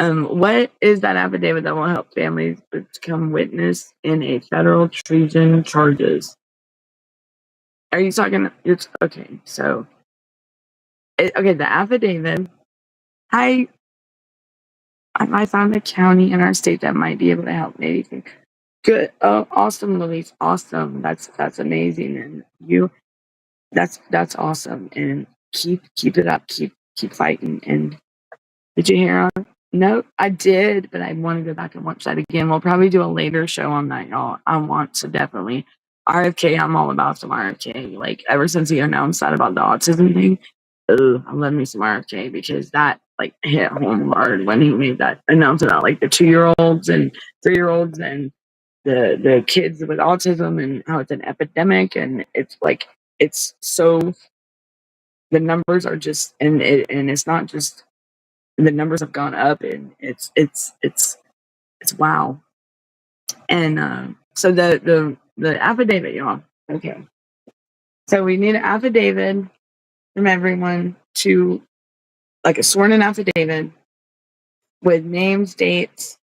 What is that affidavit that will help families become witness in a federal treason charges? Are you talking? It's okay. So, okay, the affidavit. I found a county in our state that might be able to help. Maybe good. Oh, awesome, Louise. Awesome. That's amazing. And that's awesome. And keep it up. Keep fighting. And did you hear? No, I did, but I want to go back and watch that again. We'll probably do a later show on that, y'all. I want to definitely RFK. I'm all about some RFK. Like ever since he announced that about the autism thing, I love me some RFK, because that like hit home hard when he made that announcement about like the 2-year-olds and 3-year-olds and the kids with autism, and how it's an epidemic. And it's like, it's so, the numbers are just, and it's not just, the numbers have gone up, and it's wow. And so the affidavit, y'all. Okay, so we need an affidavit from everyone, to like a sworn in affidavit with names, dates,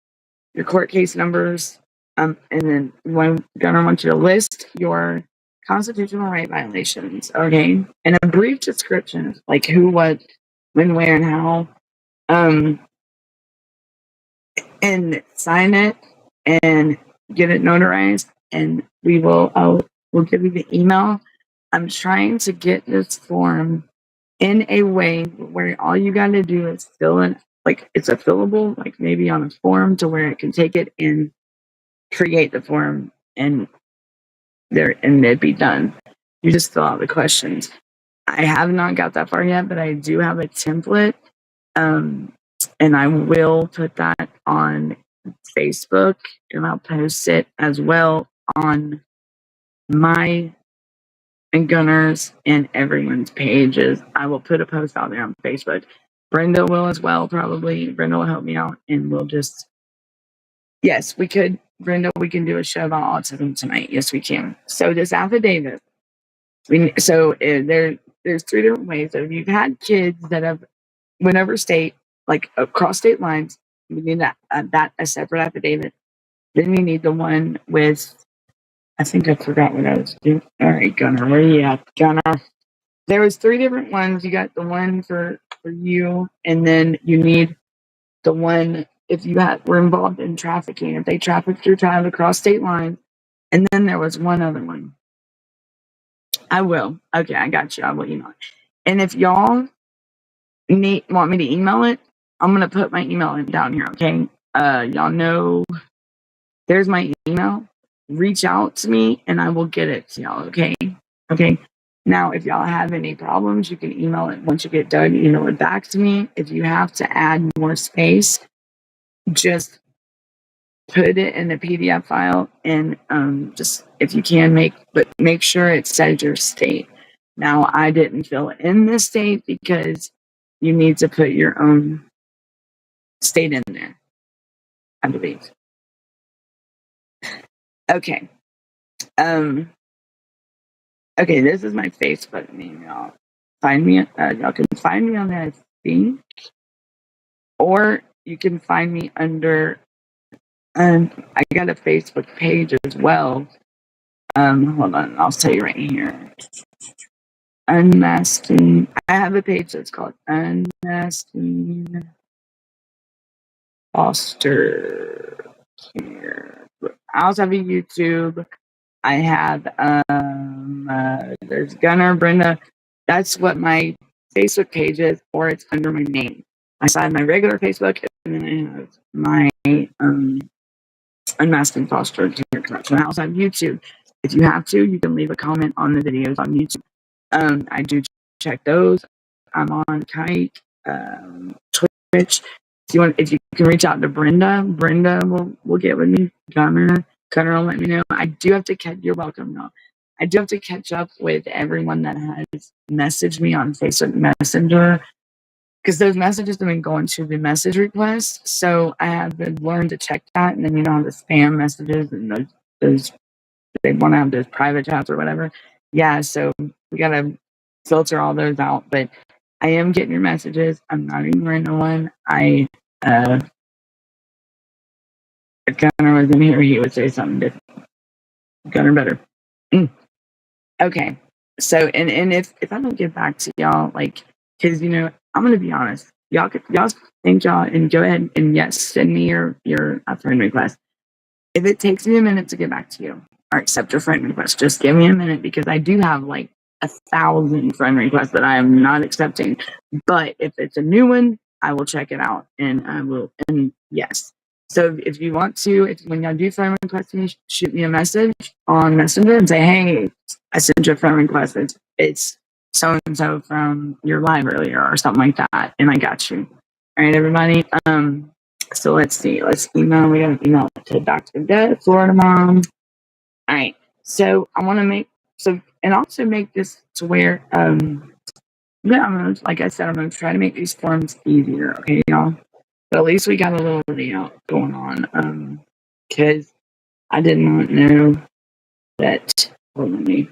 your court case numbers, and then Governor wants you to list your constitutional right violations, okay, and a brief description of like who, what, when, where, and how, and sign it and get it notarized, and we'll give you the email. I'm trying to get this form in a way where all you got to do is fill in, like it's a fillable, like maybe on a form, to where it can take it and create the form, and it'd be done. You just fill out the questions. I have not got that far yet, but I do have a template, and I will put that on Facebook, and I'll post it as well on my and Gunner's and everyone's pages. I will put a post out there on Facebook. Brenda will as well, probably. Brenda will help me out, and we'll just, yes, we could Brenda, we can do a show about autism tonight. Yes, we can. So this affidavit, there's 3 different ways. So if you've had kids that have went over state, like across state lines, you need a separate affidavit. Then you need the one with, I think I forgot what I was doing. All right, Gunner, where are you at? Gunner. There was 3 different ones. You got the one for you, and then you need the one if you were involved in trafficking, if they trafficked your child across state lines, and then there was one other one. I will. Okay, I got you. I will email it. And if y'all want me to email it, I'm gonna put my email down here. Okay, y'all know there's my email. Reach out to me, and I will get it to y'all. Okay. Now, if y'all have any problems, you can email it. Once you get done, email it back to me. If you have to add more space, just put it in a PDF file, and just if you can make sure it says your state. Now, I didn't fill in this state because you need to put your own state in there, I believe. Okay. Okay, this is my Facebook name, y'all. Y'all can find me on there, I think. Or you can find me under, I got a Facebook page as well. Hold on, I'll tell you right here. Unmasking. I have a page that's called Unmasking Foster Care. I also have a YouTube. I have there's Gunner, Brenda. That's what my Facebook page is, or it's under my name. I have my regular Facebook, and then I have my Unmasking Foster Care Corruption. I also have YouTube. If you have to, you can leave a comment on the videos on YouTube. I do check those. I'm on Kite, Twitch. If you can reach out to Brenda will get with me. Gunner will let me know. I do have to catch. You're welcome, y'all. I do have to catch up with everyone that has messaged me on Facebook Messenger, because those messages have been going to the message requests. So I have been learned to check that, and then the spam messages and those they want to have those private chats or whatever. Yeah, so we gotta filter all those out. But I am getting your messages. I'm not ignoring no one. If Gunner was in here, he would say something different. Gunner better. Okay. So and if I don't get back to y'all, because I'm gonna be honest, y'all think y'all and go ahead and yes, send me your friend request. If it takes me a minute to get back to you or accept your friend request, just give me a minute, because I do have 1,000 friend requests that I am not accepting. But if it's a new one, I will check it out, and I will. And yes. So if you want to, when y'all do friend request me, shoot me a message on Messenger and say, "Hey, I sent you a friend request. It's so and so from your live earlier," or something like that, and I got you. All right, everybody. So let's see. Let's email. We got an email to Dr. Dead, Florida mom. All right. So I want to also make this to where like I said, I'm gonna try to make these forms easier. Okay, y'all. But at least we got a little layout going on. Because I did not know that. Hold on me.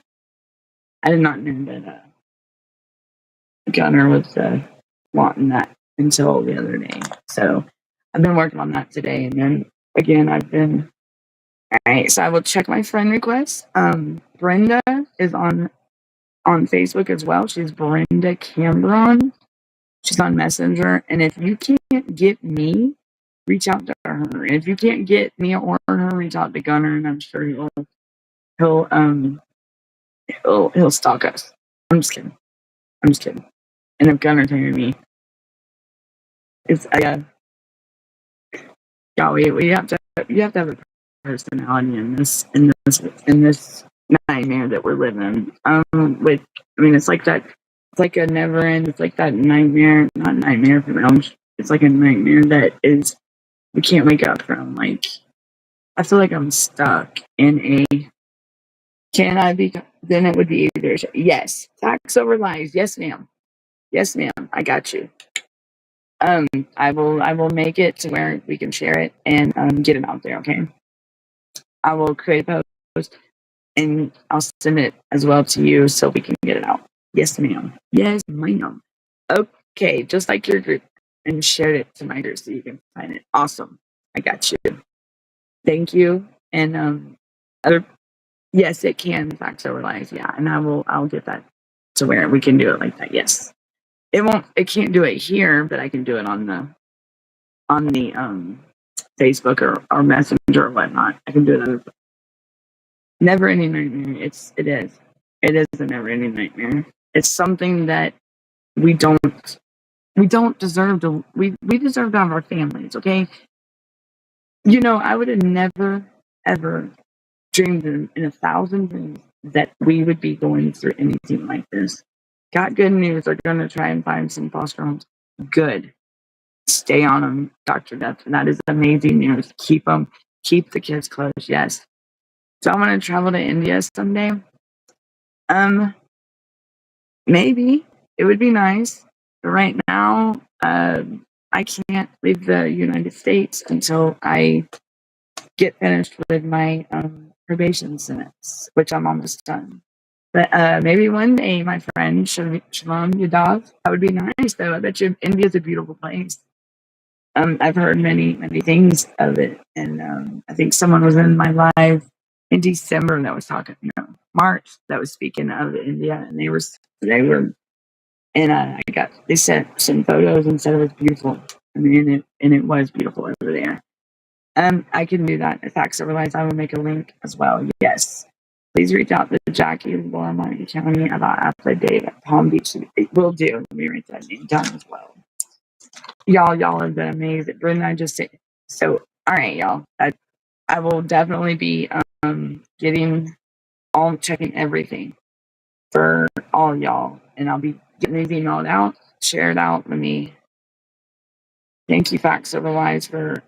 I did not know that Gunner was wanting that until the other day. So I've been working on that today, and then again I've been. All right, so I will check my friend requests. Brenda is on Facebook as well. She's Brenda Cameron. She's on Messenger, and if you can't get me, reach out to her. And if you can't get me or her, reach out to Gunner, and I'm sure he'll stalk us. I'm just kidding. And if Gunner's hearing me, it's y'all, we have to have a personality in this nightmare that we're living. It's like that. It's like a never end. It's like that nightmare, not nightmare from Elm. It's like a nightmare that is we can't wake up from. I feel like I'm stuck in a. Can I be? Then it would be either yes, facts over lies. Yes, ma'am. Yes, ma'am. I got you. I will make it to where we can share it and get it out there. Okay. I will create a post and I'll send it as well to you so we can get it out. Yes, ma'am. Yes, ma'am. Okay, just like your group, and shared it to my group so you can find it. Awesome. I got you. Thank you. And other yes, it can facts over lies. Yeah, and I'll get that to where we can do it like that. Yes. It can't do it here, but I can do it on the Facebook or Messenger or whatnot. I can do it other never ending nightmare. It is a never ending nightmare. It's something that we don't deserve to we deserve to have our families, okay? You know, I would have never ever dreamed in a thousand dreams that we would be going through anything like this. Got good news. They're going to try and find some foster homes. Good. Stay on them, Dr. Death. That is amazing news. Keep them. Keep the kids close. Yes. So I want to travel to India someday. Maybe it would be nice. But right now, I can't leave the United States until I get finished with my probation sentence, which I'm almost done. But maybe one day, my friend, Shalom Yadav, that would be nice, though. I bet you India's a beautiful place. I've heard many, many things of it. And I think someone was in my live in December that was talking, March, that was speaking of India. And they sent some photos and said it was beautiful. I mean, it was beautiful over there. I can do that. If facts over lies, I will make a link as well. Yes. Please reach out to Jackie Laura Martin County about affidavit at Palm Beach. It will do. Let me write that name down as well. Y'all have been amazing. Brenda, I just say so. All right, y'all. I will definitely be checking everything for all y'all, and I'll be getting these emailed out, shared out. Thank you, Facts Over Lies, for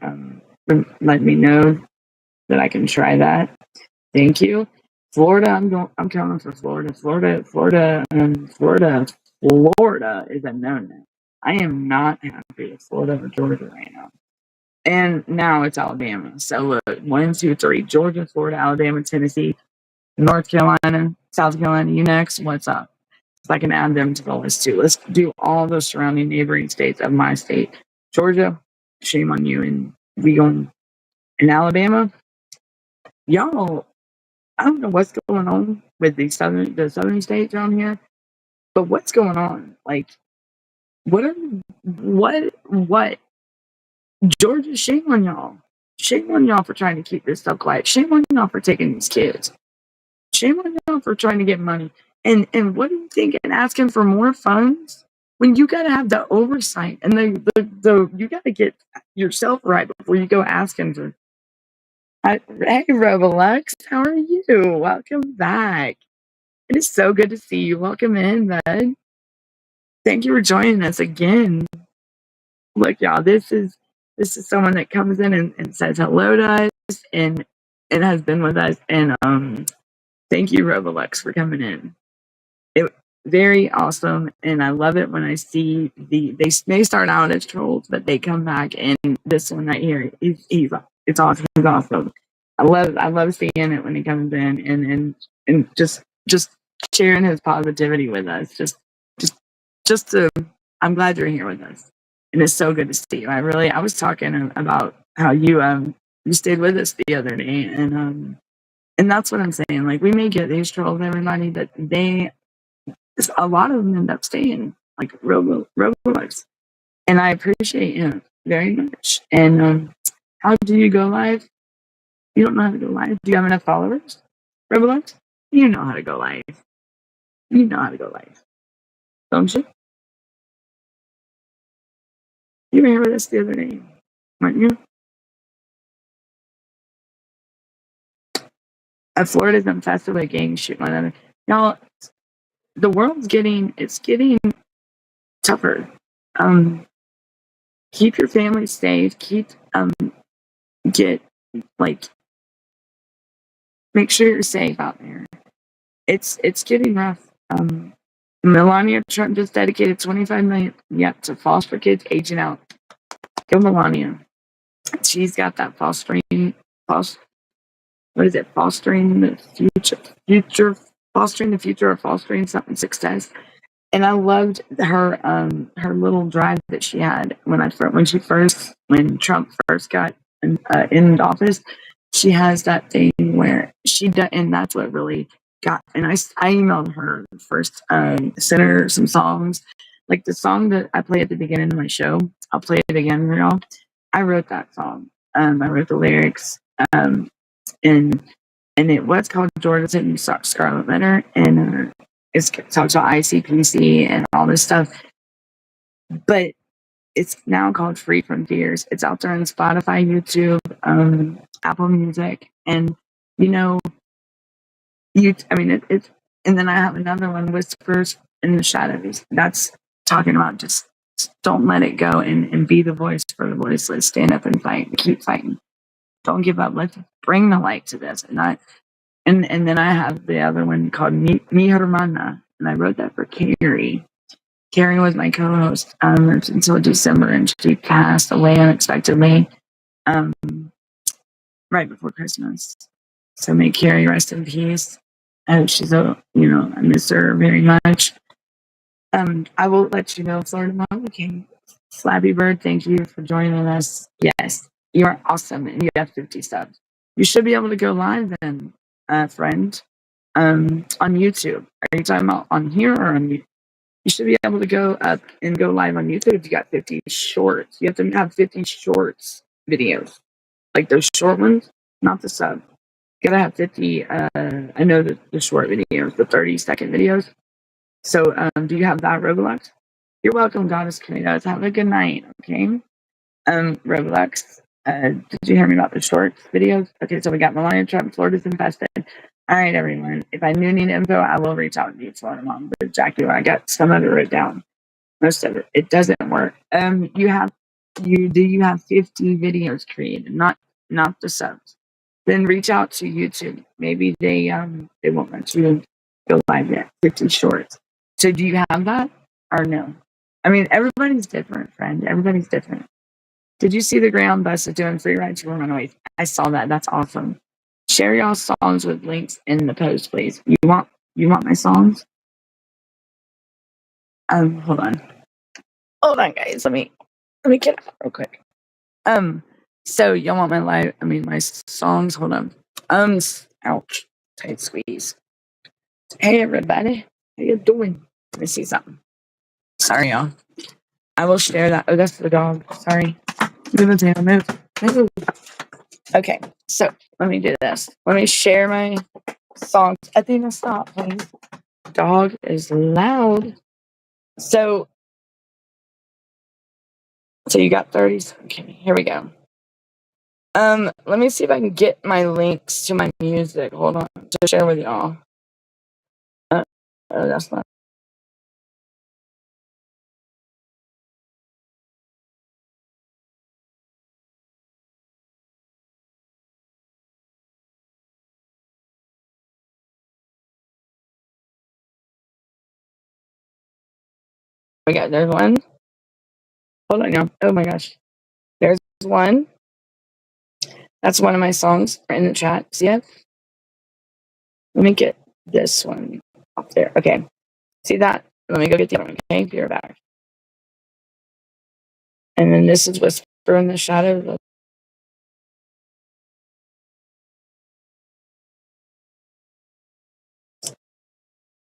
letting me know that I can try that. Thank you. Florida, I'm coming for Florida. Florida is a no-no. I am not happy with Florida or Georgia right now. And now it's Alabama. So look, 1, 2, 3, Georgia, Florida, Alabama, Tennessee, North Carolina, South Carolina, you next. What's up? So I can add them to the list too. Let's do all those surrounding neighboring states of my state. Georgia, shame on you. And we going in Alabama, y'all, I don't know what's going on with the southern states around here, but what's going on? Like, what Georgia, shame on y'all. Shame on y'all for trying to keep this stuff quiet. Shame on y'all for taking these kids. Shame on y'all for trying to get money. And what do you think? And asking for more funds when you got to have the oversight and the you got to get yourself right before you go asking for. Hey, Robelux, how are you? Welcome back. It is so good to see you. Welcome in, bud. Thank you for joining us again. Look, y'all, this is someone that comes in and says hello to us and has been with us. And thank you, Robelux, for coming in. It very awesome, and I love it when I see they start out as trolls, but they come back. And this one right here, it's awesome. He's awesome. I love seeing it when he comes in and just sharing his positivity with us. Just to, I'm glad you're here with us, and it's so good to see you. I was talking about how you stayed with us the other day, and that's what I'm saying. Like, we may get these trolls, everybody, but a lot of them end up staying, like Roblox, and I appreciate him very much. And how do you go live? You don't know how to go live. Do you have enough followers, Roblox? You know how to go live. You know how to go live, don't you? You were here with us the other day, weren't you? Florida's infested with gangs shooting one another. Y'all, the world's getting tougher. Keep your family safe. Make sure you're safe out there. It's getting rough. Melania Trump just dedicated $25 million to foster kids aging out. Go Melania. She's got that what is it? Fostering the fostering the future, or fostering something success. And I loved her little drive that she had when Trump first got in office. She has that thing where she does, and that's what really got. And I emailed her first, sent her some songs, like the song that I play at the beginning of my show. I'll play it again for y'all. I wrote that song. I wrote the lyrics, and it was called Georgia City Scarlet Letter, and it talks about ICPC and all this stuff. But it's now called Free from Fears. It's out there on Spotify, YouTube, Apple Music, and you know, it's. And then I have another one, Whispers in the Shadows. That's talking about just don't let it go, and be the voice for the voiceless. Stand up and fight and keep fighting. Don't give up. Let's bring the light to this. And then I have the other one called Mi Hermana, and I wrote that for Carrie. Carrie was my co-host until December, and she passed away unexpectedly right before Christmas. So may Carrie rest in peace. I hope she's I miss her very much. I will let you know, Florida Mama King. Slappy Bird, thank you for joining us. Yes, you are awesome, and you have 50 subs. You should be able to go live then, friend, on YouTube. Are you talking about on here or on YouTube? You should be able to go up and go live on YouTube if you got 50 shorts. You have to have 50 shorts videos, like those short ones, not the sub. You gotta have 50. I know the short videos, the 30-second videos. So, do you have that, Roblox? You're welcome, Goddess Tomatoes. Have a good night, okay? Roblox. Did you hear me about the shorts videos? Okay, so we got Melania Trump, Florida's infested. All right, everyone. If I do need info, I will reach out to you, Florida Mom. But Jackie, I got some of it written down. Most of it. It doesn't work. You have 50 videos created, not the subs. Then reach out to YouTube. Maybe they won't let you go live yet. 50 shorts. So do you have that or no? I mean, everybody's different, friend. Everybody's different. Did you see the Ground Bus is doing free rides for Runaways? I saw that. That's awesome. Share y'all songs with links in the post, please. You want my songs? Hold on. Hold on, guys. Let me get out real quick. So y'all want my songs? Hold on. Ouch. Tight squeeze. Hey everybody. How you doing? Let me see something. Sorry, y'all. I will share that. Oh, that's the dog. Sorry. Move. Okay, so let me do this. Let me share my songs. Athena, stop, please. Dog is loud. So you got 30. Okay, here we go. Let me see if I can get my links to my music. Hold on, to share with y'all. Oh, that's not. We got there's one. Hold on now. Oh my gosh. There's one. That's one of my songs in the chat. See it? Let me get this one up there. Okay. See that? Let me go get the other one. Okay, be right back. And then this is Whisper in the Shadow.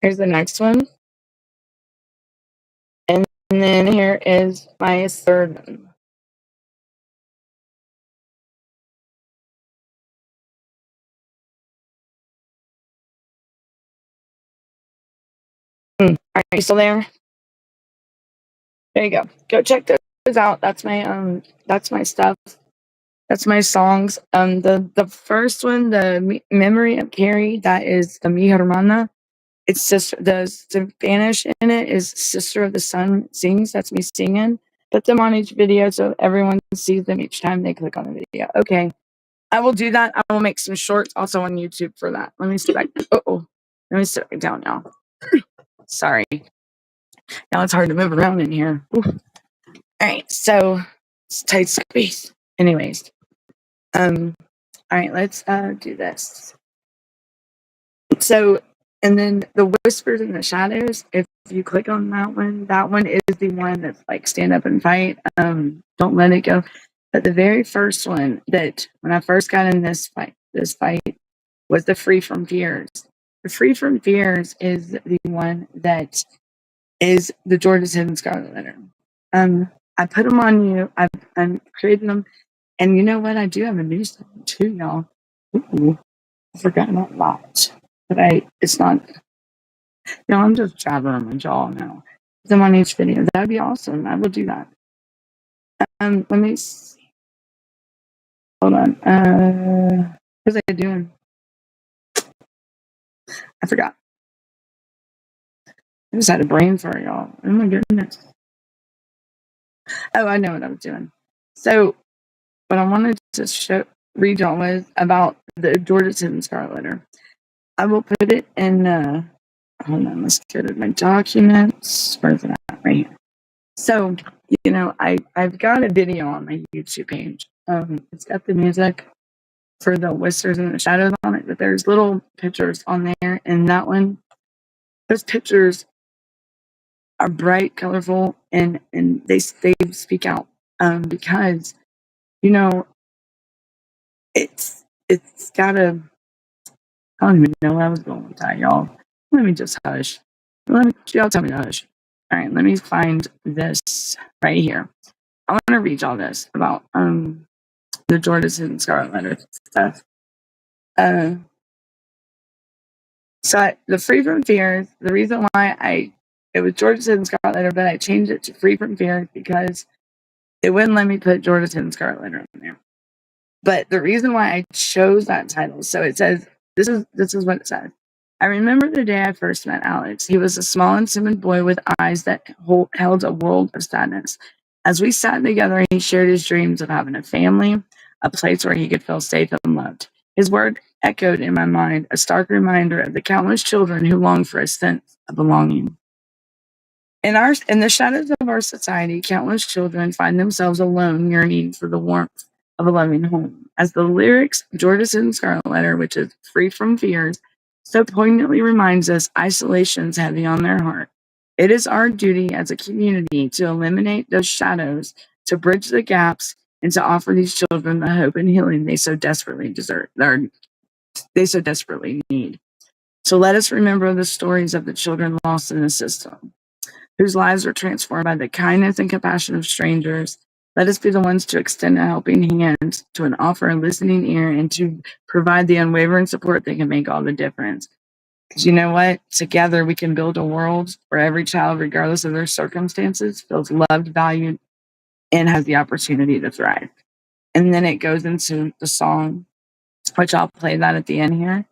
Here's the next one. And then here is my third one. Are you still there? There you go. Go check those out. That's my stuff. That's my songs. The first one, the Memory of Carrie, that is the Mi Hermana. It's sister. The Spanish in it is Sister of the Sun Sings. That's me singing. Put them on each video so everyone sees them each time they click on the video. Okay, I will do that. I will make some shorts also on YouTube for that. Let me sit back. Let me sit back down now. Sorry. Now it's hard to move around in here. Ooh. All right, so it's tight squeeze. Anyways, All right, let's do this. So, and then the whispers in the shadows, if you click on that one is the one that's like stand up and fight. Don't let it go. But the very first one that when I first got in this fight was the free from fears. The free from fears is the one that is the George's Hidden Scarlet Letter. I put them on you. I'm creating them, and you know what? I do have a new song too, y'all. Ooh, I forgot about that, but it's not. I'm just jabbering my jaw now. Them on each video. That'd be awesome. I will do that. Let me see. Hold on. What was I doing? I forgot. I just had a brain fart, y'all. Oh my goodness. Oh, I know what I was doing. So, what I wanted to read y'all was about the George's Hidden Scarlet Letter. I will put it in. Hold on. Let's go to my documents. Where's it at? Right here. So, I've got a video on my YouTube page. It's got the music for the whispers and the shadows on it, but there's little pictures on there, and that one, those pictures are bright, colorful, and they speak out because it's got a. I don't even know where I was going with that, y'all. Let me just hush. Y'all tell me to hush. All right, let me find this right here. I want to read y'all this about the George's Hidden Scarlet Letter stuff. So the Free from Fears, the reason why it was George's Hidden Scarlet Letter, but I changed it to Free from Fears because it wouldn't let me put George's Hidden Scarlet Letter on there. But the reason why I chose that title, so it says, this is what it says. I remember the day I first met Alex. He was a small and timid boy with eyes that held a world of sadness. As we sat together, he shared his dreams of having a family, a place where he could feel safe and loved. His word echoed in my mind, a stark reminder of the countless children who long for a sense of belonging. In the shadows of our society, countless children find themselves alone, yearning for the warmth of a loving home. As the lyrics George's Hidden Scarlet Letter, which is free from fears, so poignantly reminds us isolation's heavy on their heart. It is our duty as a community to eliminate those shadows, to bridge the gaps, and to offer these children the hope and healing they so desperately deserve, or they so desperately need. So let us remember the stories of the children lost in the system, whose lives were transformed by the kindness and compassion of strangers. Let us be the ones to extend a helping hand, to offer a listening ear, and to provide the unwavering support that can make all the difference. Because you know what? Together we can build a world where every child, regardless of their circumstances, feels loved, valued, and has the opportunity to thrive. And then it goes into the song, which I'll play that at the end here.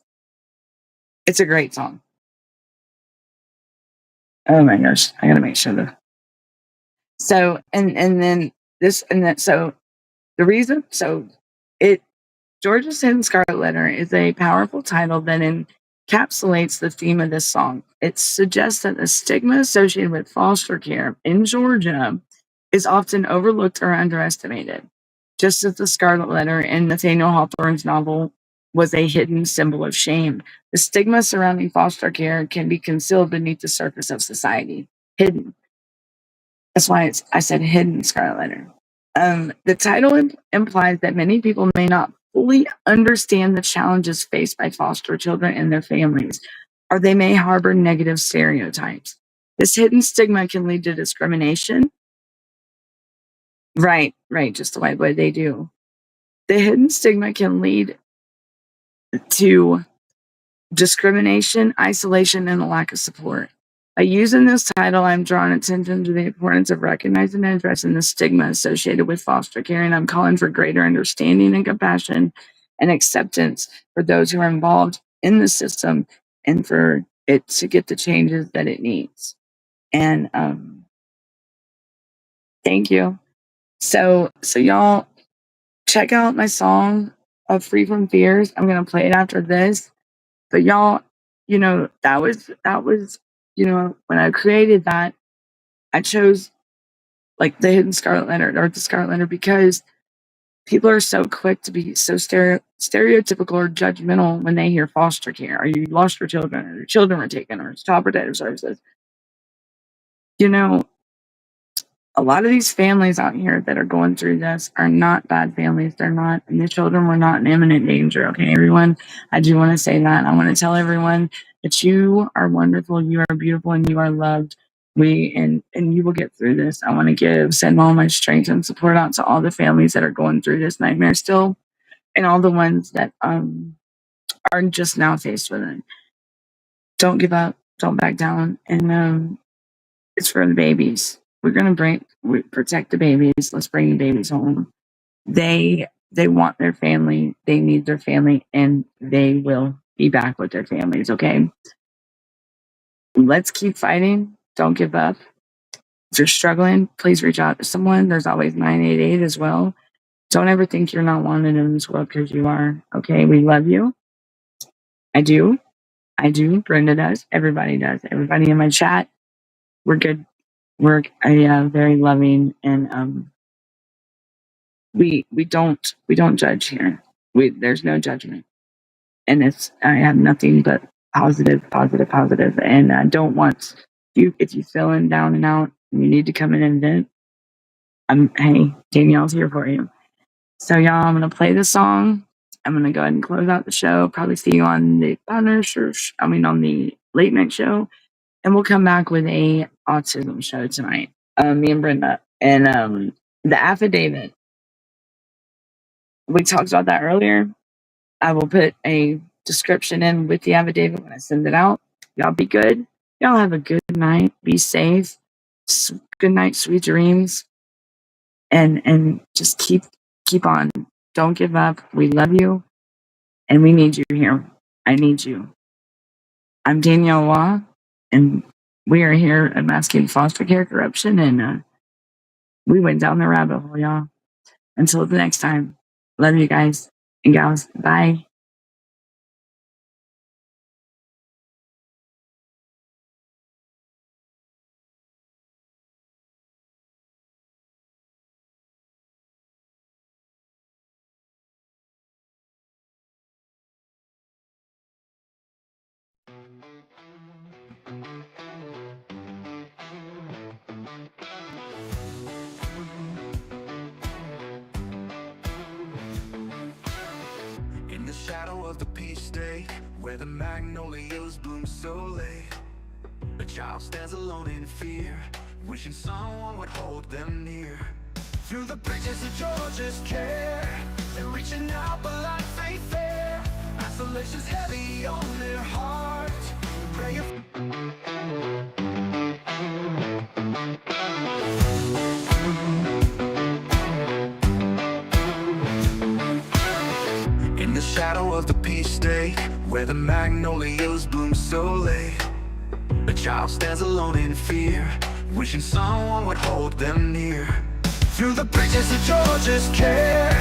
It's a great song. Oh my gosh, I gotta make sure that. So and then this and that. So the reason, George's Hidden Scarlet Letter is a powerful title that encapsulates the theme of this song. It suggests that the stigma associated with foster care in Georgia is often overlooked or underestimated, just as the Scarlet Letter in Nathaniel Hawthorne's novel was a hidden symbol of shame. The stigma surrounding foster care can be concealed beneath the surface of society, hidden. That's why I said Hidden Scarlet Letter. The title implies that many people may not fully understand the challenges faced by foster children and their families, or they may harbor negative stereotypes. This hidden stigma can lead to discrimination. Right, just the way they do. The hidden stigma can lead to discrimination, isolation, and a lack of support. By using this title, I'm drawing attention to the importance of recognizing and addressing the stigma associated with foster care, and I'm calling for greater understanding and compassion and acceptance for those who are involved in the system and for it to get the changes that it needs. And thank you. So y'all check out my song of Free from Fears. I'm gonna play it after this. But y'all, that was, when I created that, I chose like the Hidden Scarlet Letter or the Scarlet Letter because People are so quick to be so stereotypical or judgmental when they hear foster care, or you lost your children, or your children were taken, or it's child protective services. You know, a lot of these families out here that are going through this are not bad families. They're not, and the children were not in imminent danger. Okay, everyone. I do want to say that. I want to tell everyone that you are wonderful, you are beautiful, and you are loved. And you will get through this. I want to send all my strength and support out to all the families that are going through this nightmare still, and all the ones that are just now faced with it. Don't give up. Don't back down. And it's for the babies. We're gonna protect the babies. Let's bring the babies home. They want their family. They need their family, and they will be back with their families. Okay. Let's keep fighting. Don't give up. If you're struggling, please reach out to someone. There's always 988 as well. Don't ever think you're not wanted in this world, because you are. Okay. We love you. I do. Brenda does. Everybody does. Everybody in my chat. We're good. We're very loving, and we don't judge here. There's no judgment, and I have nothing but positive, and I don't want you, if you're feeling down and out and you need to come in and vent. Hey, Danielle's here for you. So y'all, I'm gonna play the song. I'm gonna go ahead and close out the show. Probably see you on the on the late night show, and we'll come back with a autism show tonight. Me and Brenda, and the affidavit. We talked about that earlier. I will put a description in with the affidavit when I send it out. Y'all be good. Y'all have a good night. Be safe. Good night, sweet dreams. And just keep on. Don't give up. We love you, and we need you here. I need you. I'm Danielle Waugh, and we are here at Unmasking Foster Care Corruption, and we went down the rabbit hole, y'all. Until the next time, love you guys and gals. Bye. In the shadow of the peach state, where the magnolias bloom so late, a child stands alone in fear, wishing someone would hold them near. Through the bridges of George's care, they're reaching out but life ain't fair. Isolation's heavy on their heart, praying. In the shadow of the peach state, where the magnolias bloom so late, a child stands alone in fear, wishing someone would hold them near. Through the bridges of George's care.